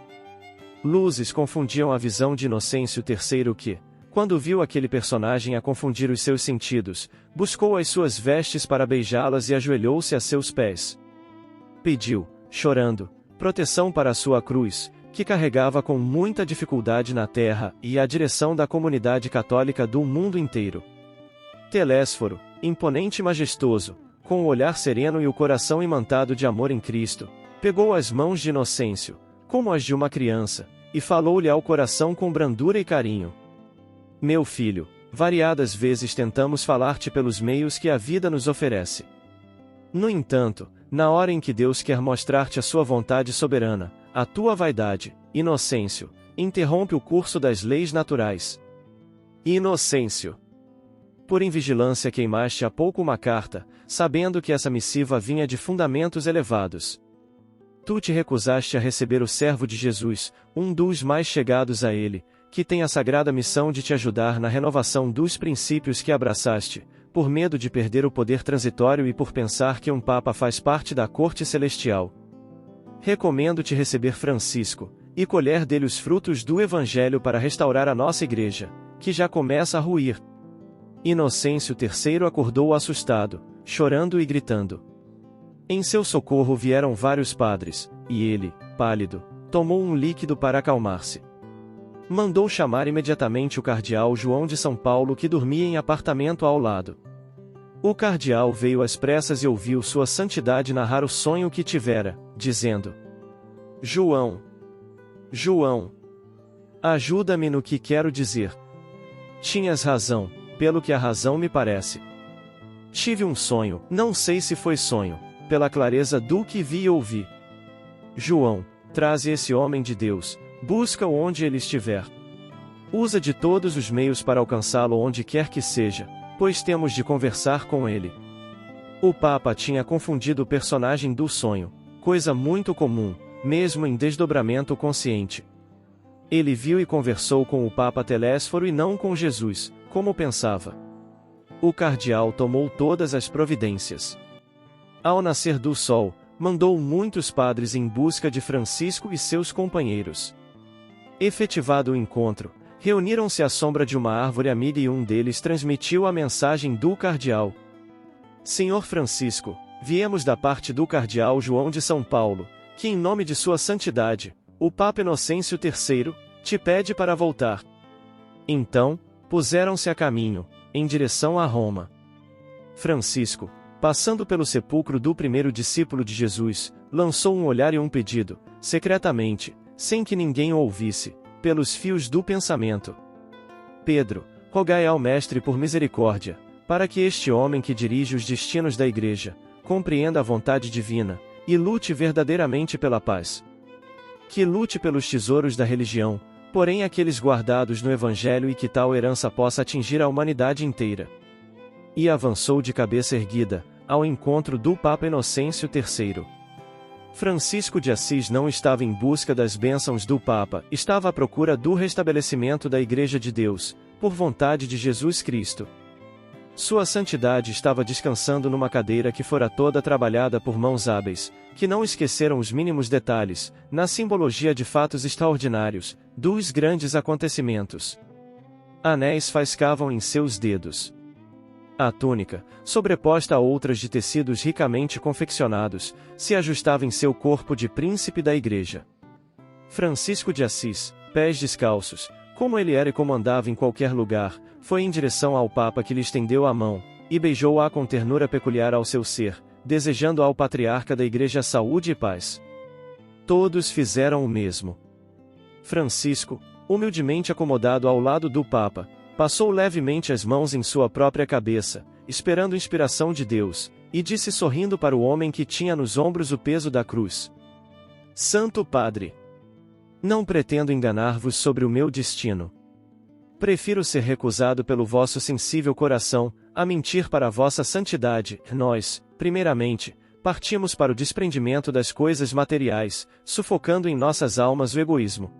S1: Luzes confundiam a visão de Inocêncio III que, quando viu aquele personagem a confundir os seus sentidos, buscou as suas vestes para beijá-las e ajoelhou-se a seus pés. Pediu, chorando, proteção para a sua cruz, que carregava com muita dificuldade na terra, e a direção da comunidade católica do mundo inteiro. Telésforo, imponente e majestoso, com o olhar sereno e o coração imantado de amor em Cristo, pegou as mãos de Inocêncio, como as de uma criança, e falou-lhe ao coração com brandura e carinho. Meu filho, variadas vezes tentamos falar-te pelos meios que a vida nos oferece. No entanto, na hora em que Deus quer mostrar-te a sua vontade soberana, a tua vaidade, Inocêncio, interrompe o curso das leis naturais. Inocêncio. Por invigilância queimaste há pouco uma carta, sabendo que essa missiva vinha de fundamentos elevados. Tu te recusaste a receber o servo de Jesus, um dos mais chegados a ele, que tem a sagrada missão de te ajudar na renovação dos princípios que abraçaste, por medo de perder o poder transitório e por pensar que um Papa faz parte da corte celestial. Recomendo-te receber Francisco, e colher dele os frutos do Evangelho para restaurar a nossa Igreja, que já começa a ruir. Inocêncio III acordou assustado, chorando e gritando. Em seu socorro vieram vários padres, e ele, pálido, tomou um líquido para acalmar-se. Mandou chamar imediatamente o cardeal João de São Paulo, que dormia em apartamento ao lado. O cardeal veio às pressas e ouviu Sua Santidade narrar o sonho que tivera, dizendo: João, ajuda-me no que quero dizer. Tinhas razão, pelo que a razão me parece. Tive um sonho, não sei se foi sonho, pela clareza do que vi e ouvi. João, traze esse homem de Deus, busca-o onde ele estiver. Usa de todos os meios para alcançá-lo onde quer que seja, pois temos de conversar com ele. O Papa tinha confundido o personagem do sonho, coisa muito comum, mesmo em desdobramento consciente. Ele viu e conversou com o Papa Telésforo e não com Jesus, como pensava. O cardeal tomou todas as providências. Ao nascer do sol, mandou muitos padres em busca de Francisco e seus companheiros. Efetivado o encontro, reuniram-se à sombra de uma árvore amiga e um deles transmitiu a mensagem do cardeal. Senhor Francisco, viemos da parte do cardeal João de São Paulo, que em nome de Sua Santidade, o Papa Inocêncio III, te pede para voltar. Então, puseram-se a caminho, em direção a Roma. Francisco, passando pelo sepulcro do primeiro discípulo de Jesus, lançou um olhar e um pedido, secretamente, sem que ninguém o ouvisse, pelos fios do pensamento. Pedro, rogai ao Mestre por misericórdia, para que este homem que dirige os destinos da Igreja, compreenda a vontade divina, e lute verdadeiramente pela paz. Que lute pelos tesouros da religião, porém aqueles guardados no Evangelho, e que tal herança possa atingir a humanidade inteira. E avançou de cabeça erguida, ao encontro do Papa Inocêncio III. Francisco de Assis não estava em busca das bênçãos do Papa, estava à procura do restabelecimento da Igreja de Deus, por vontade de Jesus Cristo. Sua Santidade estava descansando numa cadeira que fora toda trabalhada por mãos hábeis, que não esqueceram os mínimos detalhes, na simbologia de fatos extraordinários, dos grandes acontecimentos. Anéis faiscavam em seus dedos. A túnica, sobreposta a outras de tecidos ricamente confeccionados, se ajustava em seu corpo de príncipe da Igreja. Francisco de Assis, pés descalços, como ele era e como andava em qualquer lugar, foi em direção ao Papa, que lhe estendeu a mão, e beijou-a com ternura peculiar ao seu ser, desejando ao patriarca da Igreja saúde e paz. Todos fizeram o mesmo. Francisco, humildemente acomodado ao lado do Papa, passou levemente as mãos em sua própria cabeça, esperando inspiração de Deus, e disse sorrindo para o homem que tinha nos ombros o peso da cruz: Santo Padre, não pretendo enganar-vos sobre o meu destino. Prefiro ser recusado pelo vosso sensível coração, a mentir para a vossa santidade. Nós, primeiramente, partimos para o desprendimento das coisas materiais, sufocando em nossas almas o egoísmo.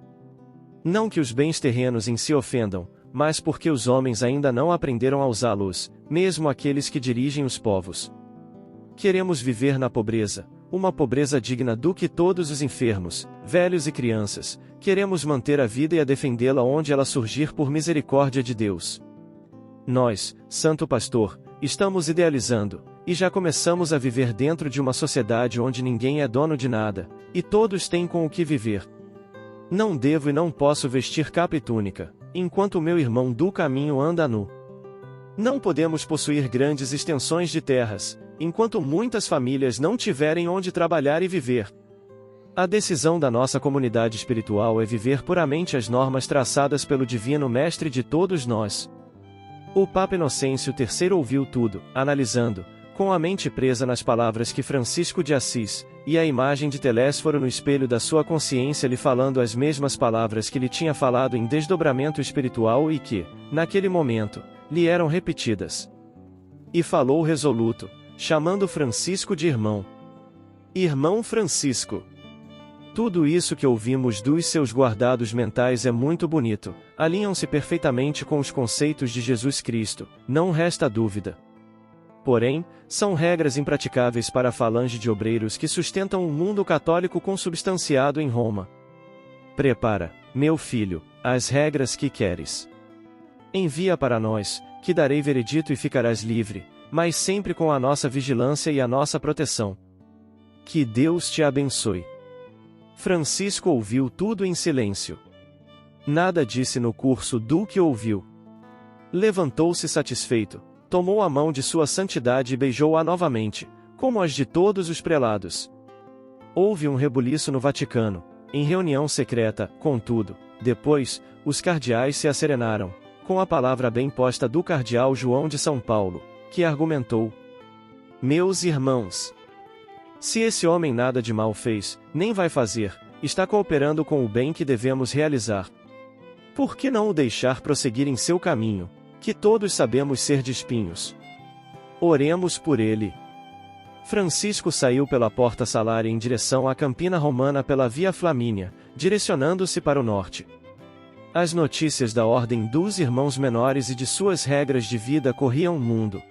S1: Não que os bens terrenos em si ofendam, mas porque os homens ainda não aprenderam a usá-los, mesmo aqueles que dirigem os povos. Queremos viver na pobreza, uma pobreza digna do que todos os enfermos, velhos e crianças, queremos manter a vida e a defendê-la onde ela surgir por misericórdia de Deus. Nós, Santo Pastor, estamos idealizando, e já começamos a viver dentro de uma sociedade onde ninguém é dono de nada, e todos têm com o que viver. Não devo e não posso vestir capa e túnica, enquanto meu irmão do caminho anda nu. Não podemos possuir grandes extensões de terras, enquanto muitas famílias não tiverem onde trabalhar e viver. A decisão da nossa comunidade espiritual é viver puramente as normas traçadas pelo Divino Mestre de todos nós. O Papa Inocêncio III ouviu tudo, analisando, com a mente presa nas palavras que Francisco de Assis, e a imagem de Telésforo no espelho da sua consciência lhe falando as mesmas palavras que lhe tinha falado em desdobramento espiritual e que, naquele momento, lhe eram repetidas. E falou resoluto, chamando Francisco de irmão. Irmão Francisco. Tudo isso que ouvimos dos seus guardados mentais é muito bonito, alinham-se perfeitamente com os conceitos de Jesus Cristo, não resta dúvida. Porém, são regras impraticáveis para a falange de obreiros que sustentam o mundo católico consubstanciado em Roma. Prepara, meu filho, as regras que queres. Envia para nós, que darei veredito e ficarás livre, mas sempre com a nossa vigilância e a nossa proteção. Que Deus te abençoe. Francisco ouviu tudo em silêncio. Nada disse no curso do que ouviu. Levantou-se satisfeito, tomou a mão de sua santidade e beijou-a novamente, como as de todos os prelados. Houve um rebuliço no Vaticano, em reunião secreta, contudo, depois, os cardeais se asserenaram, com a palavra bem posta do cardeal João de São Paulo, que argumentou: Meus irmãos, se esse homem nada de mal fez, nem vai fazer, está cooperando com o bem que devemos realizar. Por que não o deixar prosseguir em seu caminho, que todos sabemos ser de espinhos? Oremos por ele. Francisco saiu pela porta Salária em direção à Campina Romana pela Via Flamínia, direcionando-se para o norte. As notícias da ordem dos irmãos menores e de suas regras de vida corriam o mundo.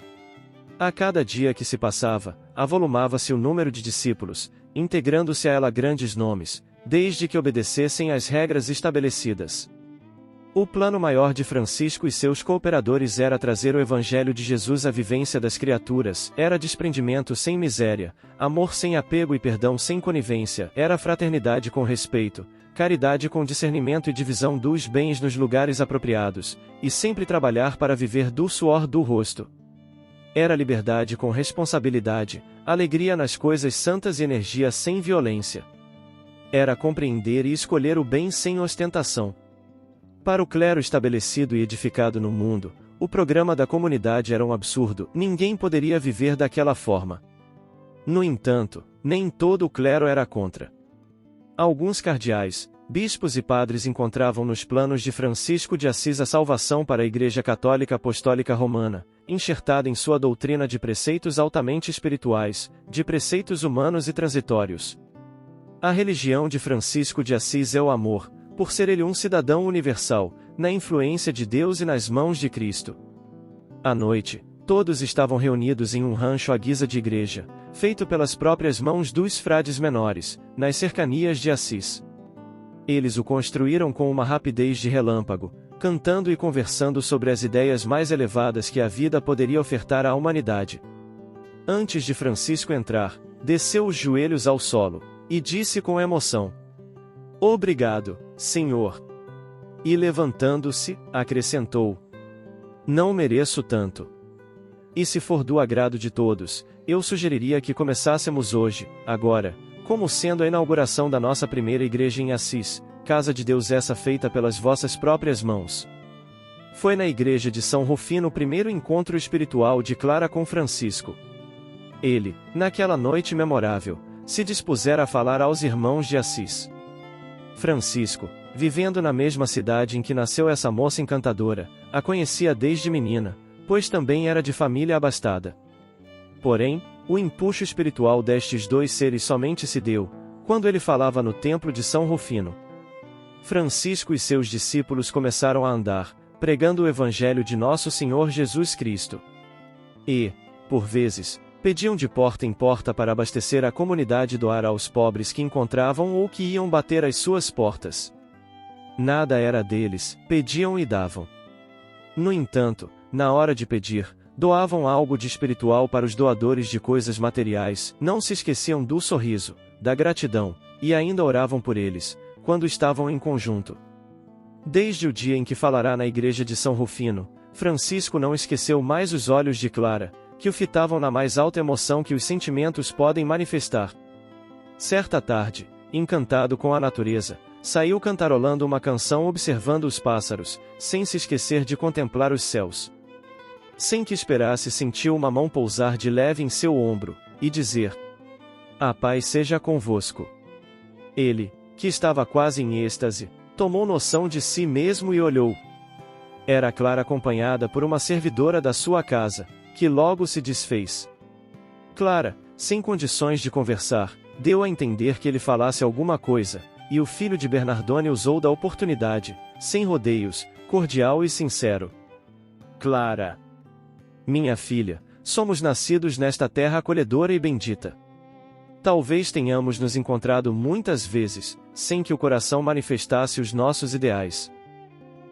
S1: A cada dia que se passava, avolumava-se o número de discípulos, integrando-se a ela grandes nomes, desde que obedecessem às regras estabelecidas. O plano maior de Francisco e seus cooperadores era trazer o Evangelho de Jesus à vivência das criaturas, era desprendimento sem miséria, amor sem apego e perdão sem conivência, era fraternidade com respeito, caridade com discernimento e divisão dos bens nos lugares apropriados, e sempre trabalhar para viver do suor do rosto. Era liberdade com responsabilidade, alegria nas coisas santas e energia sem violência. Era compreender e escolher o bem sem ostentação. Para o clero estabelecido e edificado no mundo, o programa da comunidade era um absurdo, ninguém poderia viver daquela forma. No entanto, nem todo o clero era contra. Alguns cardeais, bispos e padres encontravam nos planos de Francisco de Assis a salvação para a Igreja Católica Apostólica Romana, enxertada em sua doutrina de preceitos altamente espirituais, de preceitos humanos e transitórios. A religião de Francisco de Assis é o amor, por ser ele um cidadão universal, na influência de Deus e nas mãos de Cristo. À noite, todos estavam reunidos em um rancho à guisa de igreja, feito pelas próprias mãos dos frades menores, nas cercanias de Assis. Eles o construíram com uma rapidez de relâmpago, cantando e conversando sobre as ideias mais elevadas que a vida poderia ofertar à humanidade. Antes de Francisco entrar, desceu os joelhos ao solo, e disse com emoção: Obrigado, Senhor. E levantando-se, acrescentou: Não mereço tanto. E se for do agrado de todos, eu sugeriria que começássemos hoje, agora, como sendo a inauguração da nossa primeira igreja em Assis, casa de Deus essa feita pelas vossas próprias mãos. Foi na igreja de São Rufino o primeiro encontro espiritual de Clara com Francisco. Ele, naquela noite memorável, se dispusera a falar aos irmãos de Assis. Francisco, vivendo na mesma cidade em que nasceu essa moça encantadora, a conhecia desde menina, pois também era de família abastada. Porém, o empuxo espiritual destes dois seres somente se deu, quando ele falava no templo de São Rufino. Francisco e seus discípulos começaram a andar, pregando o Evangelho de Nosso Senhor Jesus Cristo. E, por vezes, pediam de porta em porta para abastecer a comunidade e doar aos pobres que encontravam ou que iam bater às suas portas. Nada era deles, pediam e davam. No entanto, na hora de pedir, doavam algo de espiritual para os doadores de coisas materiais, não se esqueciam do sorriso, da gratidão, e ainda oravam por eles, quando estavam em conjunto. Desde o dia em que falará na igreja de São Rufino, Francisco não esqueceu mais os olhos de Clara, que o fitavam na mais alta emoção que os sentimentos podem manifestar. Certa tarde, encantado com a natureza, saiu cantarolando uma canção observando os pássaros, sem se esquecer de contemplar os céus. Sem que esperasse, sentiu uma mão pousar de leve em seu ombro, e dizer: "A paz seja convosco." Ele, que estava quase em êxtase, tomou noção de si mesmo e olhou. Era Clara, acompanhada por uma servidora da sua casa, que logo se desfez. Clara, sem condições de conversar, deu a entender que ele falasse alguma coisa, e o filho de Bernardone usou da oportunidade, sem rodeios, cordial e sincero: "Clara, minha filha, somos nascidos nesta terra acolhedora e bendita. Talvez tenhamos nos encontrado muitas vezes, sem que o coração manifestasse os nossos ideais.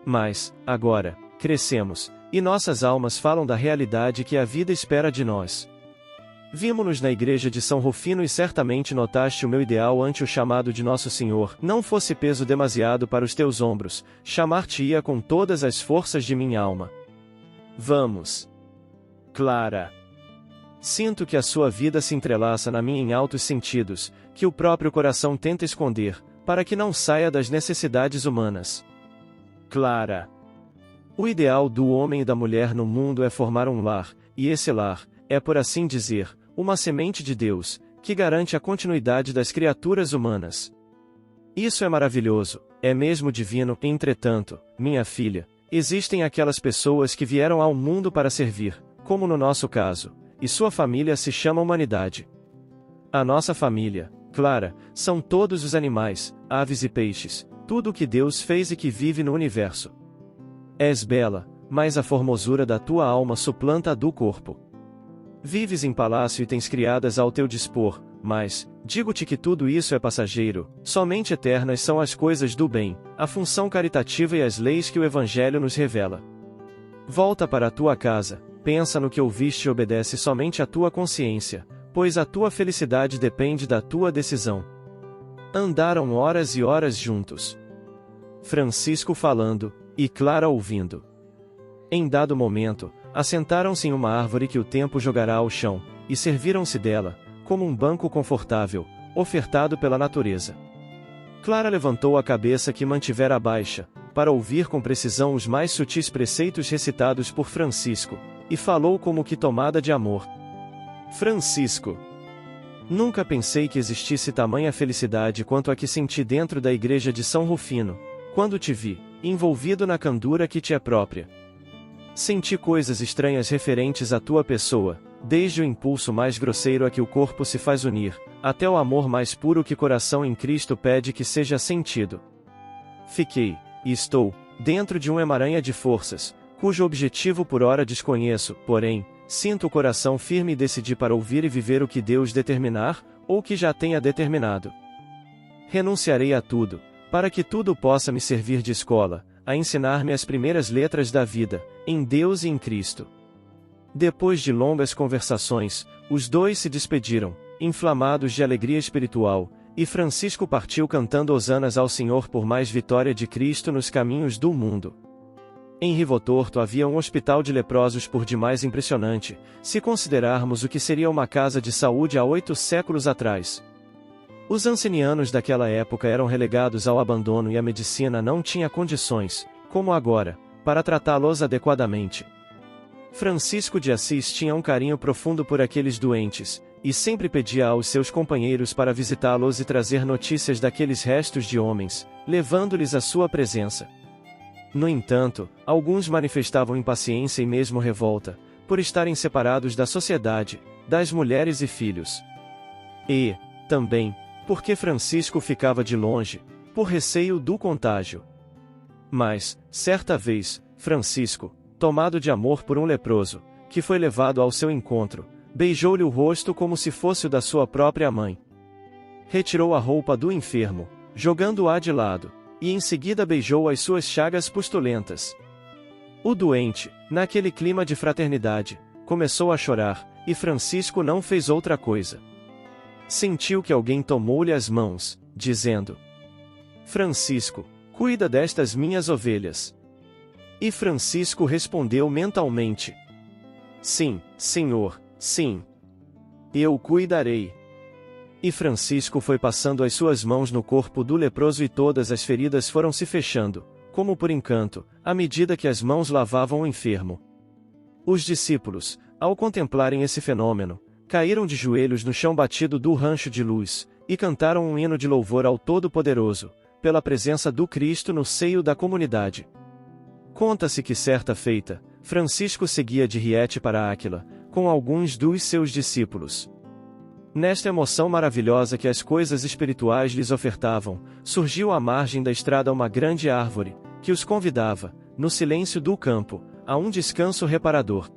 S1: Mas, agora, crescemos, e nossas almas falam da realidade que a vida espera de nós. Vimo-nos na igreja de São Rufino e certamente notaste o meu ideal ante o chamado de Nosso Senhor. Não fosse peso demasiado para os teus ombros, chamar-te-ia com todas as forças de minha alma. Vamos. Clara. Sinto que a sua vida se entrelaça na minha em altos sentidos, que o próprio coração tenta esconder, para que não saia das necessidades humanas. Clara. O ideal do homem e da mulher no mundo é formar um lar, e esse lar é, por assim dizer, uma semente de Deus, que garante a continuidade das criaturas humanas. Isso é maravilhoso, é mesmo divino. Entretanto, minha filha, existem aquelas pessoas que vieram ao mundo para servir, como no nosso caso, e sua família se chama humanidade. A nossa família, Clara, são todos os animais, aves e peixes, tudo o que Deus fez e que vive no universo. És bela, mas a formosura da tua alma suplanta a do corpo. Vives em palácio e tens criadas ao teu dispor, mas, digo-te que tudo isso é passageiro, somente eternas são as coisas do bem, a função caritativa e as leis que o Evangelho nos revela. Volta para a tua casa, pensa no que ouviste e obedece somente à tua consciência, pois a tua felicidade depende da tua decisão. Andaram horas e horas juntos. Francisco falando, e Clara ouvindo. Em dado momento, assentaram-se em uma árvore que o tempo jogará ao chão, e serviram-se dela, como um banco confortável, ofertado pela natureza. Clara levantou a cabeça que mantivera baixa, para ouvir com precisão os mais sutis preceitos recitados por Francisco, e falou como que tomada de amor. Francisco. Nunca pensei que existisse tamanha felicidade quanto a que senti dentro da igreja de São Rufino, quando te vi, envolvido na candura que te é própria. Senti coisas estranhas referentes à tua pessoa, desde o impulso mais grosseiro a que o corpo se faz unir, até o amor mais puro que coração em Cristo pede que seja sentido. Fiquei, e estou, dentro de um emaranha de forças, cujo objetivo por ora desconheço, porém, sinto o coração firme e decidi para ouvir e viver o que Deus determinar, ou que já tenha determinado. Renunciarei a tudo, para que tudo possa me servir de escola, a ensinar-me as primeiras letras da vida, em Deus e em Cristo. Depois de longas conversações, os dois se despediram, inflamados de alegria espiritual, e Francisco partiu cantando hosanas ao Senhor por mais vitória de Cristo nos caminhos do mundo. Em Rivotorto havia um hospital de leprosos por demais impressionante, se considerarmos o que seria uma casa de saúde há 8 séculos atrás. Os ancenianos daquela época eram relegados ao abandono e a medicina não tinha condições, como agora, para tratá-los adequadamente. Francisco de Assis tinha um carinho profundo por aqueles doentes, e sempre pedia aos seus companheiros para visitá-los e trazer notícias daqueles restos de homens, levando-lhes a sua presença. No entanto, alguns manifestavam impaciência e mesmo revolta, por estarem separados da sociedade, das mulheres e filhos. E, também, porque Francisco ficava de longe, por receio do contágio. Mas, certa vez, Francisco, tomado de amor por um leproso, que foi levado ao seu encontro, beijou-lhe o rosto como se fosse o da sua própria mãe. Retirou a roupa do enfermo, jogando-a de lado, e em seguida beijou as suas chagas pustulentas. O doente, naquele clima de fraternidade, começou a chorar, e Francisco não fez outra coisa. Sentiu que alguém tomou-lhe as mãos, dizendo: "Francisco, cuida destas minhas ovelhas." E Francisco respondeu mentalmente: "Sim, Senhor, sim. Eu cuidarei." E Francisco foi passando as suas mãos no corpo do leproso e todas as feridas foram se fechando, como por encanto, à medida que as mãos lavavam o enfermo. Os discípulos, ao contemplarem esse fenômeno, caíram de joelhos no chão batido do rancho de luz, e cantaram um hino de louvor ao Todo-Poderoso, pela presença do Cristo no seio da comunidade. Conta-se que certa feita, Francisco seguia de Riete para Áquila, com alguns dos seus discípulos. Nesta emoção maravilhosa que as coisas espirituais lhes ofertavam, surgiu à margem da estrada uma grande árvore, que os convidava, no silêncio do campo, a um descanso reparador.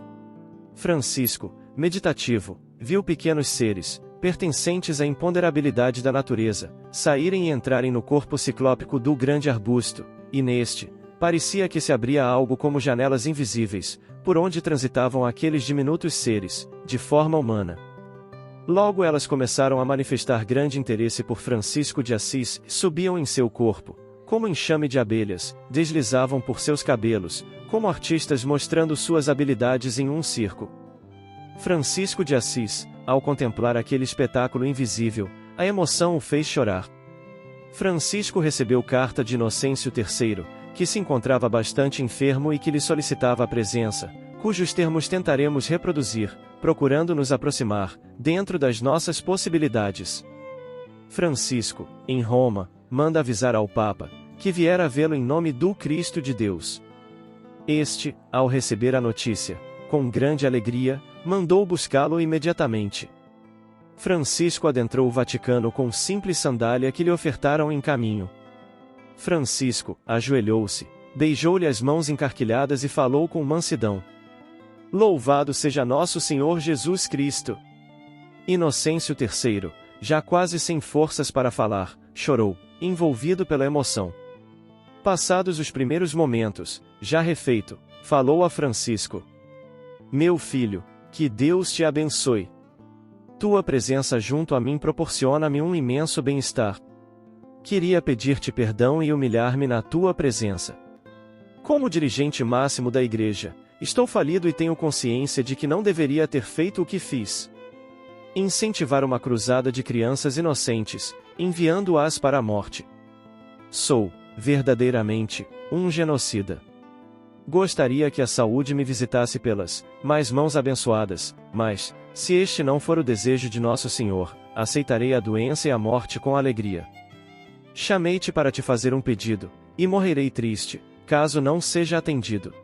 S1: Francisco, meditativo, viu pequenos seres, pertencentes à imponderabilidade da natureza, saírem e entrarem no corpo ciclópico do grande arbusto, e neste, parecia que se abria algo como janelas invisíveis, por onde transitavam aqueles diminutos seres, de forma humana. Logo elas começaram a manifestar grande interesse por Francisco de Assis, subiam em seu corpo, como enxame de abelhas, deslizavam por seus cabelos, como artistas mostrando suas habilidades em um circo. Francisco de Assis, ao contemplar aquele espetáculo invisível, a emoção o fez chorar. Francisco recebeu carta de Inocêncio III, que se encontrava bastante enfermo e que lhe solicitava a presença, cujos termos tentaremos reproduzir, procurando nos aproximar, dentro das nossas possibilidades. Francisco, em Roma, manda avisar ao Papa, que viera vê-lo em nome do Cristo de Deus. Este, ao receber a notícia, com grande alegria, mandou buscá-lo imediatamente. Francisco adentrou o Vaticano com simples sandália que lhe ofertaram em caminho. Francisco, ajoelhou-se, beijou-lhe as mãos encarquilhadas e falou com mansidão: Louvado seja nosso Senhor Jesus Cristo! Inocêncio III, já quase sem forças para falar, chorou, envolvido pela emoção. Passados os primeiros momentos, já refeito, falou a Francisco: Meu filho, que Deus te abençoe. Tua presença junto a mim proporciona-me um imenso bem-estar. Queria pedir-te perdão e humilhar-me na tua presença. Como dirigente máximo da Igreja, estou falido e tenho consciência de que não deveria ter feito o que fiz. Incentivar uma cruzada de crianças inocentes, enviando-as para a morte. Sou, verdadeiramente, um genocida. Gostaria que a saúde me visitasse pelas mais mãos abençoadas, mas, se este não for o desejo de Nosso Senhor, aceitarei a doença e a morte com alegria. Chamei-te para te fazer um pedido, e morrerei triste, caso não seja atendido.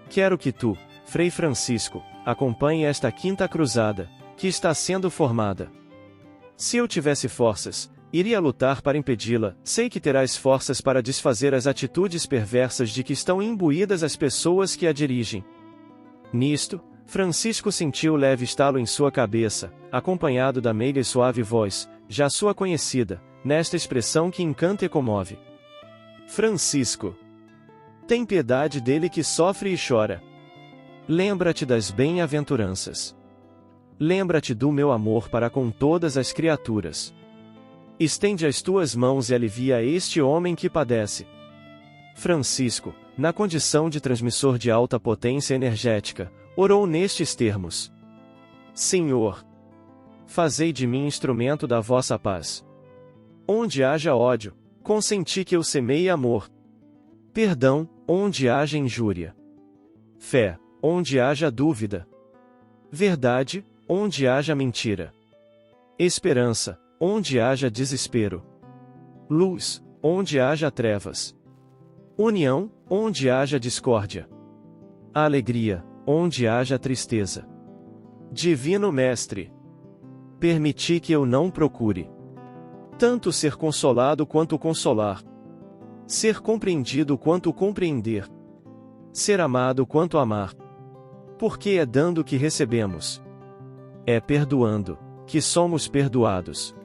S1: Quero que tu, Frei Francisco, acompanhe esta quinta cruzada, que está sendo formada. Se eu tivesse forças, iria lutar para impedi-la. Sei que terás forças para desfazer as atitudes perversas de que estão imbuídas as pessoas que a dirigem. Nisto, Francisco sentiu leve estalo em sua cabeça, acompanhado da meiga e suave voz, já sua conhecida, nesta expressão que encanta e comove: Francisco, tem piedade dele que sofre e chora. Lembra-te das bem-aventuranças. Lembra-te do meu amor para com todas as criaturas. Estende as tuas mãos e alivia este homem que padece. Francisco, na condição de transmissor de alta potência energética, orou nestes termos: Senhor, fazei de mim instrumento da vossa paz. Onde haja ódio, consenti que eu semeie amor. Perdão, onde haja injúria. Fé, onde haja dúvida. Verdade, onde haja mentira. Esperança, onde haja desespero. Luz, onde haja trevas. União, onde haja discórdia. Alegria, onde haja tristeza. Divino Mestre, permiti que eu não procure tanto ser consolado quanto consolar, ser compreendido quanto compreender, ser amado quanto amar. Porque é dando que recebemos. É perdoando que somos perdoados.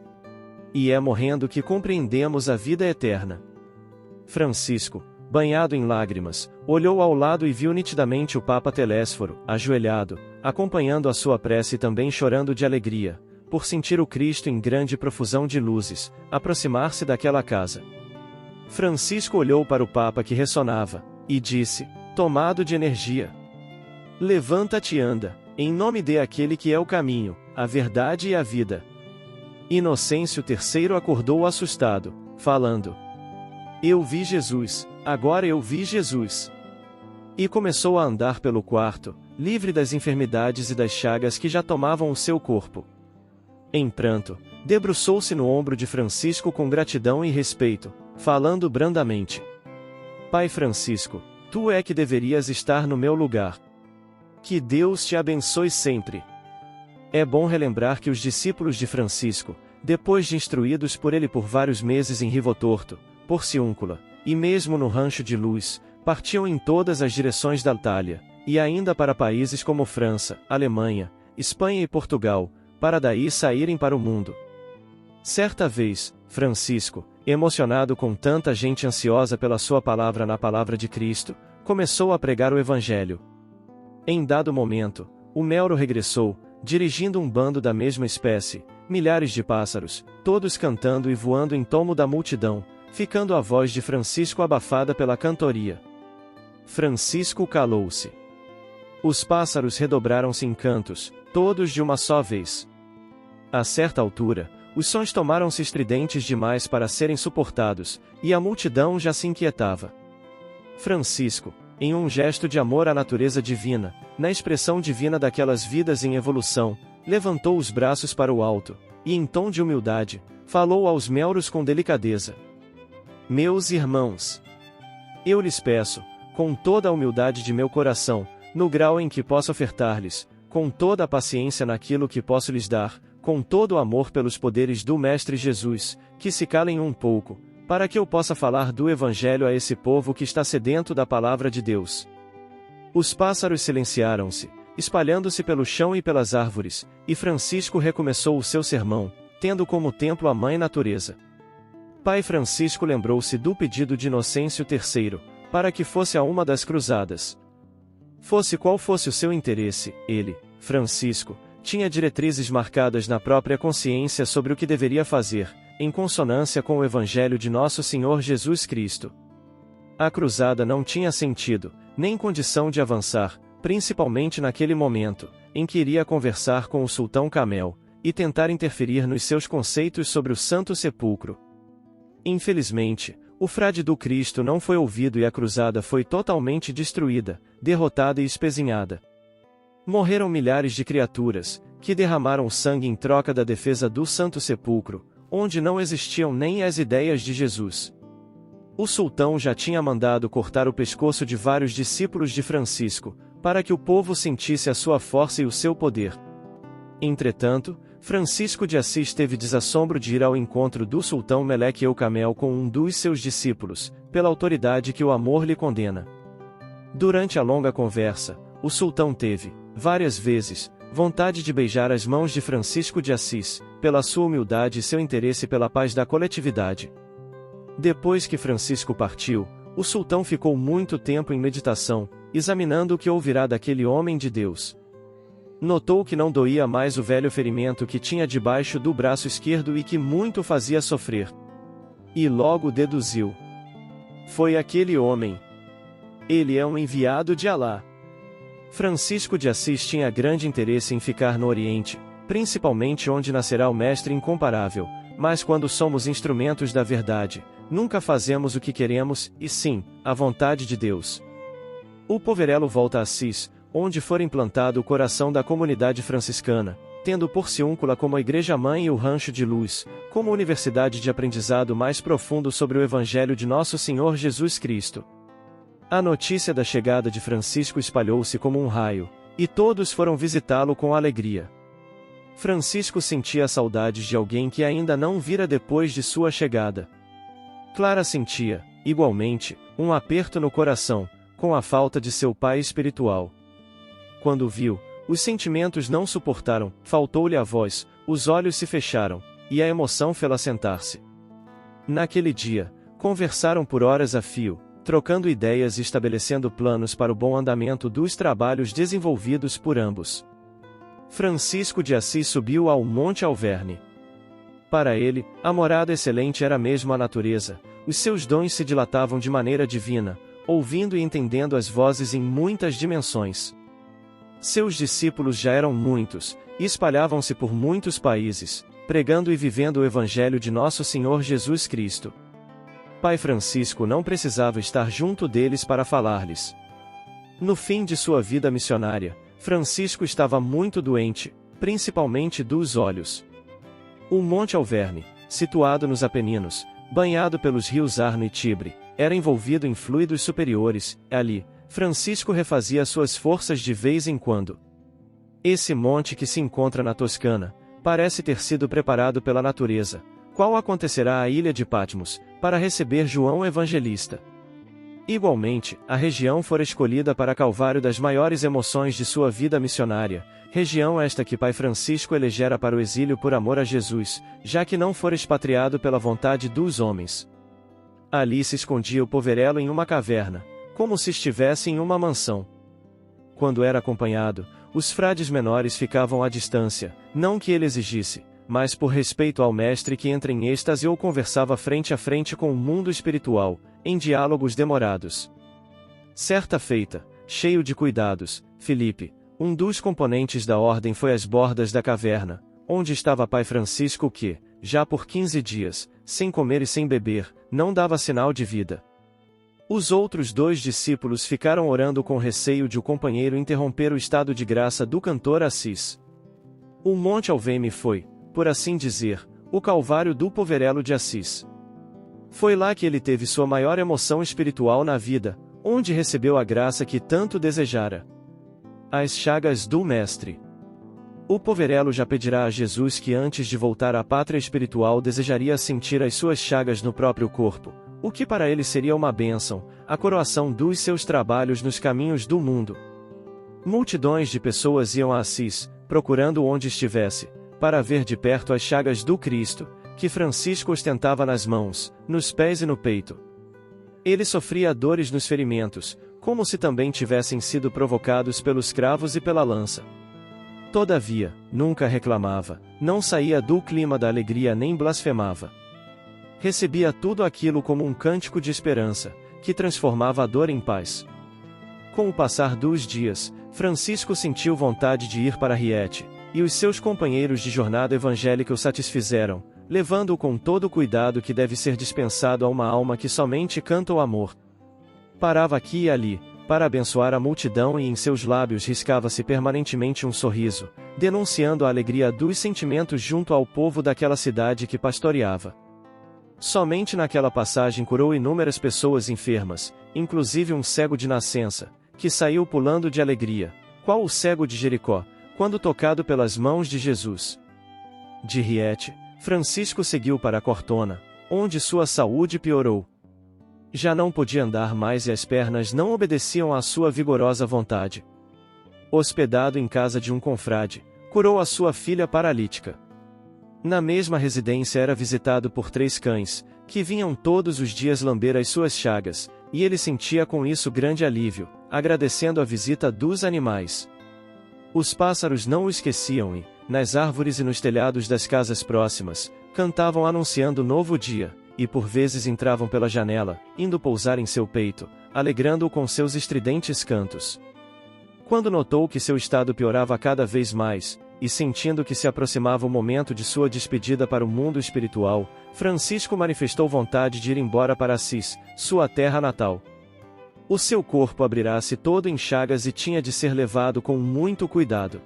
S1: E é morrendo que compreendemos a vida eterna. Francisco, banhado em lágrimas, olhou ao lado e viu nitidamente o Papa Telésforo, ajoelhado, acompanhando a sua prece e também chorando de alegria, por sentir o Cristo em grande profusão de luzes, aproximar-se daquela casa. Francisco olhou para o Papa que ressonava, e disse, tomado de energia: Levanta-te e anda, em nome de aquele que é o caminho, a verdade e a vida. Inocêncio III acordou assustado, falando: "Eu vi Jesus, agora eu vi Jesus." E começou a andar pelo quarto, livre das enfermidades e das chagas que já tomavam o seu corpo. Em pranto, debruçou-se no ombro de Francisco com gratidão e respeito, falando brandamente: "Pai Francisco, tu é que deverias estar no meu lugar. Que Deus te abençoe sempre." É bom relembrar que os discípulos de Francisco, depois de instruídos por ele por vários meses em Rivotorto, Porciúncula, e mesmo no Rancho de Luz, partiam em todas as direções da Itália, e ainda para países como França, Alemanha, Espanha e Portugal, para daí saírem para o mundo. Certa vez, Francisco, emocionado com tanta gente ansiosa pela sua palavra na palavra de Cristo, começou a pregar o Evangelho. Em dado momento, o Melro regressou, dirigindo um bando da mesma espécie, milhares de pássaros, todos cantando e voando em tomo da multidão, ficando a voz de Francisco abafada pela cantoria. Francisco calou-se. Os pássaros redobraram-se em cantos, todos de uma só vez. A certa altura, os sons tomaram-se estridentes demais para serem suportados, e a multidão já se inquietava. Francisco, em um gesto de amor à natureza divina, na expressão divina daquelas vidas em evolução, levantou os braços para o alto, e em tom de humildade, falou aos melros com delicadeza: "Meus irmãos, eu lhes peço, com toda a humildade de meu coração, no grau em que posso ofertar-lhes, com toda a paciência naquilo que posso lhes dar, com todo o amor pelos poderes do Mestre Jesus, que se calem um pouco, para que eu possa falar do Evangelho a esse povo que está sedento da palavra de Deus." Os pássaros silenciaram-se, espalhando-se pelo chão e pelas árvores, e Francisco recomeçou o seu sermão, tendo como templo a Mãe Natureza. Pai Francisco lembrou-se do pedido de Inocêncio III, para que fosse a uma das cruzadas. Fosse qual fosse o seu interesse, ele, Francisco, tinha diretrizes marcadas na própria consciência sobre o que deveria fazer, em consonância com o Evangelho de Nosso Senhor Jesus Cristo. A cruzada não tinha sentido, nem condição de avançar, principalmente naquele momento, em que iria conversar com o sultão Camel, e tentar interferir nos seus conceitos sobre o Santo Sepulcro. Infelizmente, o frade do Cristo não foi ouvido e a cruzada foi totalmente destruída, derrotada e espezinhada. Morreram milhares de criaturas, que derramaram sangue em troca da defesa do Santo Sepulcro, onde não existiam nem as ideias de Jesus. O sultão já tinha mandado cortar o pescoço de vários discípulos de Francisco, para que o povo sentisse a sua força e o seu poder. Entretanto, Francisco de Assis teve desassombro de ir ao encontro do sultão Meleque Eucamel com um dos seus discípulos, pela autoridade que o amor lhe condena. Durante a longa conversa, o sultão teve, várias vezes, vontade de beijar as mãos de Francisco de Assis, pela sua humildade e seu interesse pela paz da coletividade. Depois que Francisco partiu, o sultão ficou muito tempo em meditação, examinando o que ouvirá daquele homem de Deus. Notou que não doía mais o velho ferimento que tinha debaixo do braço esquerdo e que muito fazia sofrer. E logo deduziu: foi aquele homem. Ele é um enviado de Alá. Francisco de Assis tinha grande interesse em ficar no Oriente, principalmente onde nascerá o Mestre incomparável, mas quando somos instrumentos da verdade, nunca fazemos o que queremos, e sim, a vontade de Deus. O poverelo volta a Assis, onde for implantado o coração da comunidade franciscana, tendo Porciúncula como a Igreja-mãe e o Rancho de Luz, como universidade de aprendizado mais profundo sobre o Evangelho de Nosso Senhor Jesus Cristo. A notícia da chegada de Francisco espalhou-se como um raio, e todos foram visitá-lo com alegria. Francisco sentia saudades de alguém que ainda não vira depois de sua chegada. Clara sentia, igualmente, um aperto no coração, com a falta de seu pai espiritual. Quando viu, os sentimentos não suportaram, faltou-lhe a voz, os olhos se fecharam, e a emoção fê-la sentar-se. Naquele dia, conversaram por horas a fio, trocando ideias e estabelecendo planos para o bom andamento dos trabalhos desenvolvidos por ambos. Francisco de Assis subiu ao Monte Alverne. Para ele, a morada excelente era mesmo a natureza, os seus dons se dilatavam de maneira divina, ouvindo e entendendo as vozes em muitas dimensões. Seus discípulos já eram muitos, e espalhavam-se por muitos países, pregando e vivendo o Evangelho de Nosso Senhor Jesus Cristo. Pai Francisco não precisava estar junto deles para falar-lhes. No fim de sua vida missionária, Francisco estava muito doente, principalmente dos olhos. O Monte Alverne, situado nos Apeninos, banhado pelos rios Arno e Tibre, era envolvido em fluidos superiores. Ali, Francisco refazia suas forças de vez em quando. Esse monte que se encontra na Toscana, parece ter sido preparado pela natureza, qual acontecerá à ilha de Patmos, para receber João Evangelista. Igualmente, a região fora escolhida para calvário das maiores emoções de sua vida missionária, região esta que Pai Francisco elegera para o exílio por amor a Jesus, já que não fora expatriado pela vontade dos homens. Ali se escondia o poverello em uma caverna, como se estivesse em uma mansão. Quando era acompanhado, os frades menores ficavam à distância, não que ele exigisse, mas por respeito ao mestre que entra em êxtase ou conversava frente a frente com o mundo espiritual, em diálogos demorados. Certa feita, cheio de cuidados, Filipe, um dos componentes da ordem, foi às bordas da caverna, onde estava Pai Francisco que, já por 15 dias, sem comer e sem beber, não dava sinal de vida. Os outros 2 discípulos ficaram orando com receio de o companheiro interromper o estado de graça do cantor Assis. O Monte Alverne foi, por assim dizer, o calvário do poverello de Assis. Foi lá que ele teve sua maior emoção espiritual na vida, onde recebeu a graça que tanto desejara. As chagas do Mestre. O poverello já pedirá a Jesus que antes de voltar à pátria espiritual desejaria sentir as suas chagas no próprio corpo, o que para ele seria uma bênção, a coroação dos seus trabalhos nos caminhos do mundo. Multidões de pessoas iam a Assis, procurando onde estivesse, para ver de perto as chagas do Cristo, que Francisco ostentava nas mãos, nos pés e no peito. Ele sofria dores nos ferimentos, como se também tivessem sido provocados pelos cravos e pela lança. Todavia, nunca reclamava, não saía do clima da alegria nem blasfemava. Recebia tudo aquilo como um cântico de esperança, que transformava a dor em paz. Com o passar dos dias, Francisco sentiu vontade de ir para Riete, e os seus companheiros de jornada evangélica o satisfizeram, levando-o com todo o cuidado que deve ser dispensado a uma alma que somente canta o amor. Parava aqui e ali, para abençoar a multidão, e em seus lábios riscava-se permanentemente um sorriso, denunciando a alegria dos sentimentos junto ao povo daquela cidade que pastoreava. Somente naquela passagem curou inúmeras pessoas enfermas, inclusive um cego de nascença, que saiu pulando de alegria, qual o cego de Jericó, quando tocado pelas mãos de Jesus. De Riete, Francisco seguiu para Cortona, onde sua saúde piorou. Já não podia andar mais e as pernas não obedeciam à sua vigorosa vontade. Hospedado em casa de um confrade, curou a sua filha paralítica. Na mesma residência era visitado por 3 cães, que vinham todos os dias lamber as suas chagas, e ele sentia com isso grande alívio, agradecendo a visita dos animais. Os pássaros não o esqueciam e, nas árvores e nos telhados das casas próximas, cantavam anunciando o novo dia, e por vezes entravam pela janela, indo pousar em seu peito, alegrando-o com seus estridentes cantos. Quando notou que seu estado piorava cada vez mais, e sentindo que se aproximava o momento de sua despedida para o mundo espiritual, Francisco manifestou vontade de ir embora para Assis, sua terra natal. O seu corpo abrirá-se todo em chagas e tinha de ser levado com muito cuidado.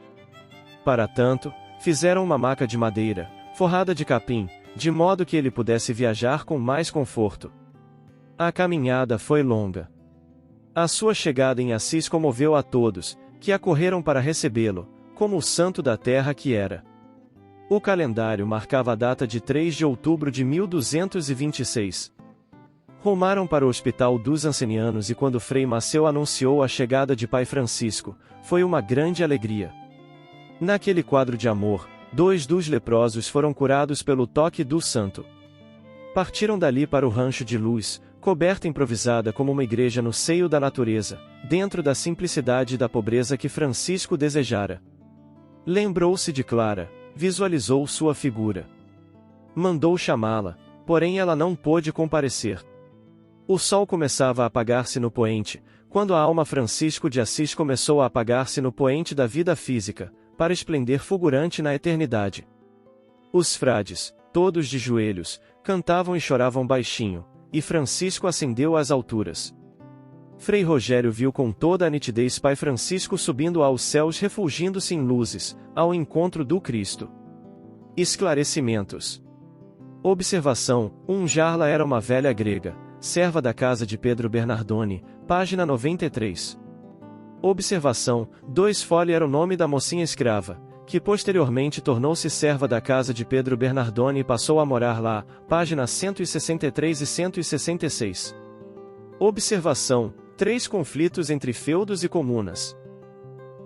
S1: Para tanto, fizeram uma maca de madeira, forrada de capim, de modo que ele pudesse viajar com mais conforto. A caminhada foi longa. A sua chegada em Assis comoveu a todos, que acorreram para recebê-lo, como o santo da terra que era. O calendário marcava a data de 3 de outubro de 1226. Rumaram para o Hospital dos Ancenianos e quando Frei Maceu anunciou a chegada de Pai Francisco, foi uma grande alegria. Naquele quadro de amor, 2 dos leprosos foram curados pelo toque do santo. Partiram dali para o rancho de luz, coberta improvisada como uma igreja no seio da natureza, dentro da simplicidade e da pobreza que Francisco desejara. Lembrou-se de Clara, visualizou sua figura. Mandou chamá-la, porém ela não pôde comparecer. O sol começava a apagar-se no poente, quando a alma Francisco de Assis começou a apagar-se no poente da vida física, para esplender fulgurante na eternidade. Os frades, todos de joelhos, cantavam e choravam baixinho, e Francisco ascendeu às alturas. Frei Rogério viu com toda a nitidez Pai Francisco subindo aos céus refulgindo-se em luzes, ao encontro do Cristo. Esclarecimentos. Observação: Jarla era uma velha grega, serva da casa de Pedro Bernardoni, página 93. Observação: Fole era o nome da mocinha escrava, que posteriormente tornou-se serva da casa de Pedro Bernardoni e passou a morar lá, página 163 e 166. Observação: 3 conflitos entre feudos e comunas.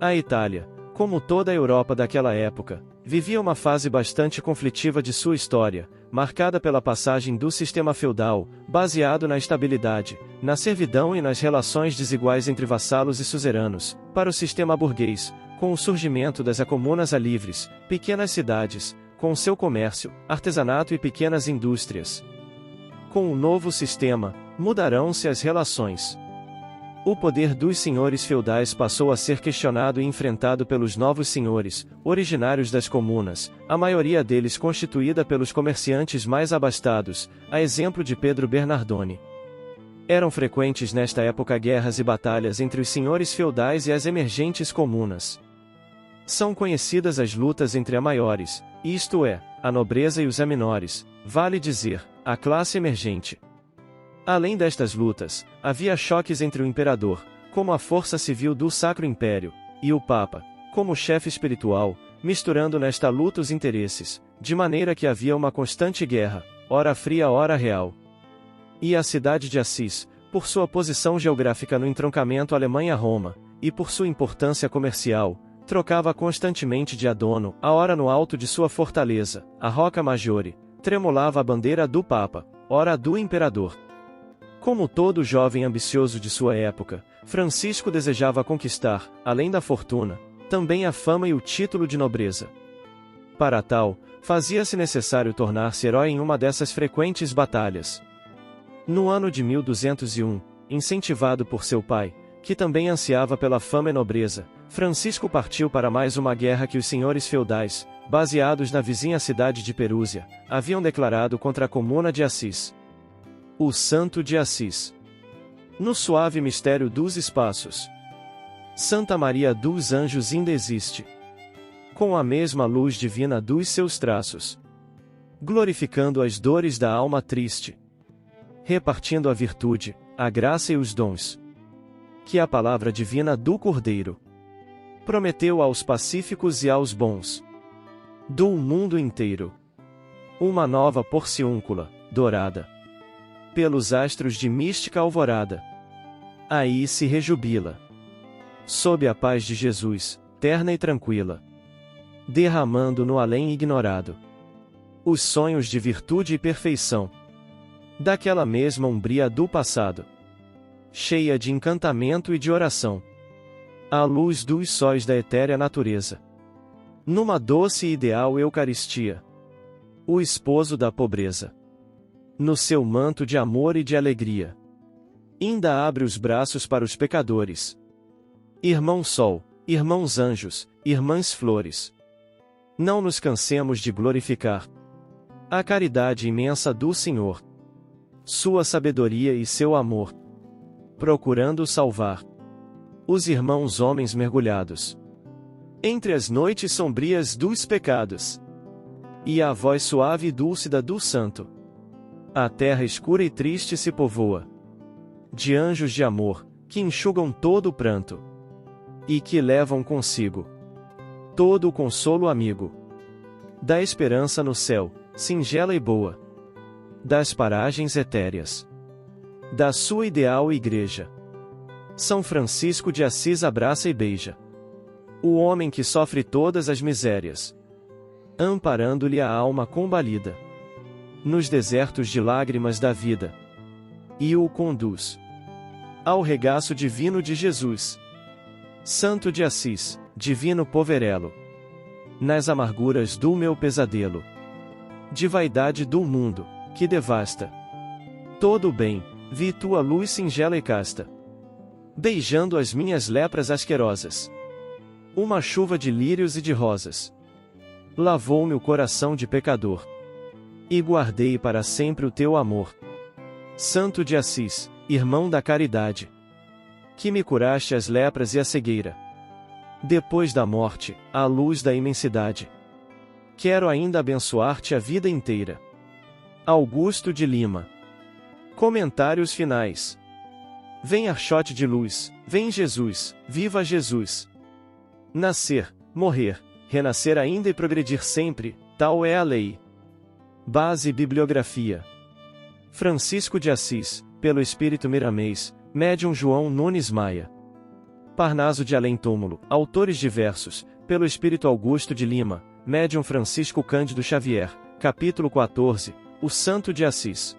S1: A Itália, como toda a Europa daquela época, vivia uma fase bastante conflitiva de sua história, marcada pela passagem do sistema feudal, baseado na estabilidade, na servidão e nas relações desiguais entre vassalos e suzeranos, para o sistema burguês, com o surgimento das comunas livres, pequenas cidades, com seu comércio, artesanato e pequenas indústrias. Com o novo sistema, mudarão-se as relações. O poder dos senhores feudais passou a ser questionado e enfrentado pelos novos senhores, originários das comunas, a maioria deles constituída pelos comerciantes mais abastados, a exemplo de Pedro Bernardoni. Eram frequentes nesta época guerras e batalhas entre os senhores feudais e as emergentes comunas. São conhecidas as lutas entre a maiores, isto é, a nobreza e os menores, vale dizer, a classe emergente. Além destas lutas, havia choques entre o imperador, como a força civil do Sacro Império, e o Papa, como chefe espiritual, misturando nesta luta os interesses, de maneira que havia uma constante guerra, ora fria ora real. E a cidade de Assis, por sua posição geográfica no entroncamento Alemanha-Roma, e por sua importância comercial, trocava constantemente de dono, a ora no alto de sua fortaleza, a Rocca Maggiore, tremulava a bandeira do Papa, ora do imperador. Como todo jovem ambicioso de sua época, Francisco desejava conquistar, além da fortuna, também a fama e o título de nobreza. Para tal, fazia-se necessário tornar-se herói em uma dessas frequentes batalhas. No ano de 1201, incentivado por seu pai, que também ansiava pela fama e nobreza, Francisco partiu para mais uma guerra que os senhores feudais, baseados na vizinha cidade de Perúzia, haviam declarado contra a comuna de Assis. O Santo de Assis. No suave mistério dos espaços. Santa Maria dos Anjos ainda existe. Com a mesma luz divina dos seus traços. Glorificando as dores da alma triste. Repartindo a virtude, a graça e os dons. Que a palavra divina do Cordeiro prometeu aos pacíficos e aos bons. Do mundo inteiro. Uma nova porciúncula, dourada. Pelos astros de mística alvorada. Aí se rejubila. Sob a paz de Jesus, terna e tranquila. Derramando no além ignorado. Os sonhos de virtude e perfeição. Daquela mesma umbria do passado. Cheia de encantamento e de oração. À luz dos sóis da etérea natureza. Numa doce e ideal Eucaristia. O esposo da pobreza. No seu manto de amor e de alegria. Ainda abre os braços para os pecadores. Irmão Sol, irmãos anjos, irmãs flores. Não nos cansemos de glorificar a caridade imensa do Senhor. Sua sabedoria e seu amor. Procurando salvar os irmãos homens mergulhados entre as noites sombrias dos pecados. E a voz suave e dúlcida do santo. A terra escura e triste se povoa de anjos de amor, que enxugam todo o pranto. E que levam consigo todo o consolo amigo. Da esperança no céu, singela e boa. Das paragens etéreas. Da sua ideal igreja. São Francisco de Assis abraça e beija o homem que sofre todas as misérias, amparando-lhe a alma combalida nos desertos de lágrimas da vida, e o conduz ao regaço divino de Jesus. Santo de Assis, divino poverelo, nas amarguras do meu pesadelo, de vaidade do mundo, que devasta todo o bem, vi tua luz singela e casta, beijando as minhas lepras asquerosas, uma chuva de lírios e de rosas, lavou-me o coração de pecador. E guardei para sempre o teu amor. Santo de Assis, irmão da caridade, que me curaste as lepras e a cegueira. Depois da morte, à luz da imensidade, quero ainda abençoar-te a vida inteira. Augusto de Lima. Comentários finais. Vem Archote de luz, vem Jesus, viva Jesus! Nascer, morrer, renascer ainda e progredir sempre, tal é a lei. Base e bibliografia. Francisco de Assis, pelo Espírito Miramês, médium João Nunes Maia. Parnaso de Além Túmulo, autores diversos, pelo Espírito Augusto de Lima, médium Francisco Cândido Xavier, capítulo 14, O Santo de Assis.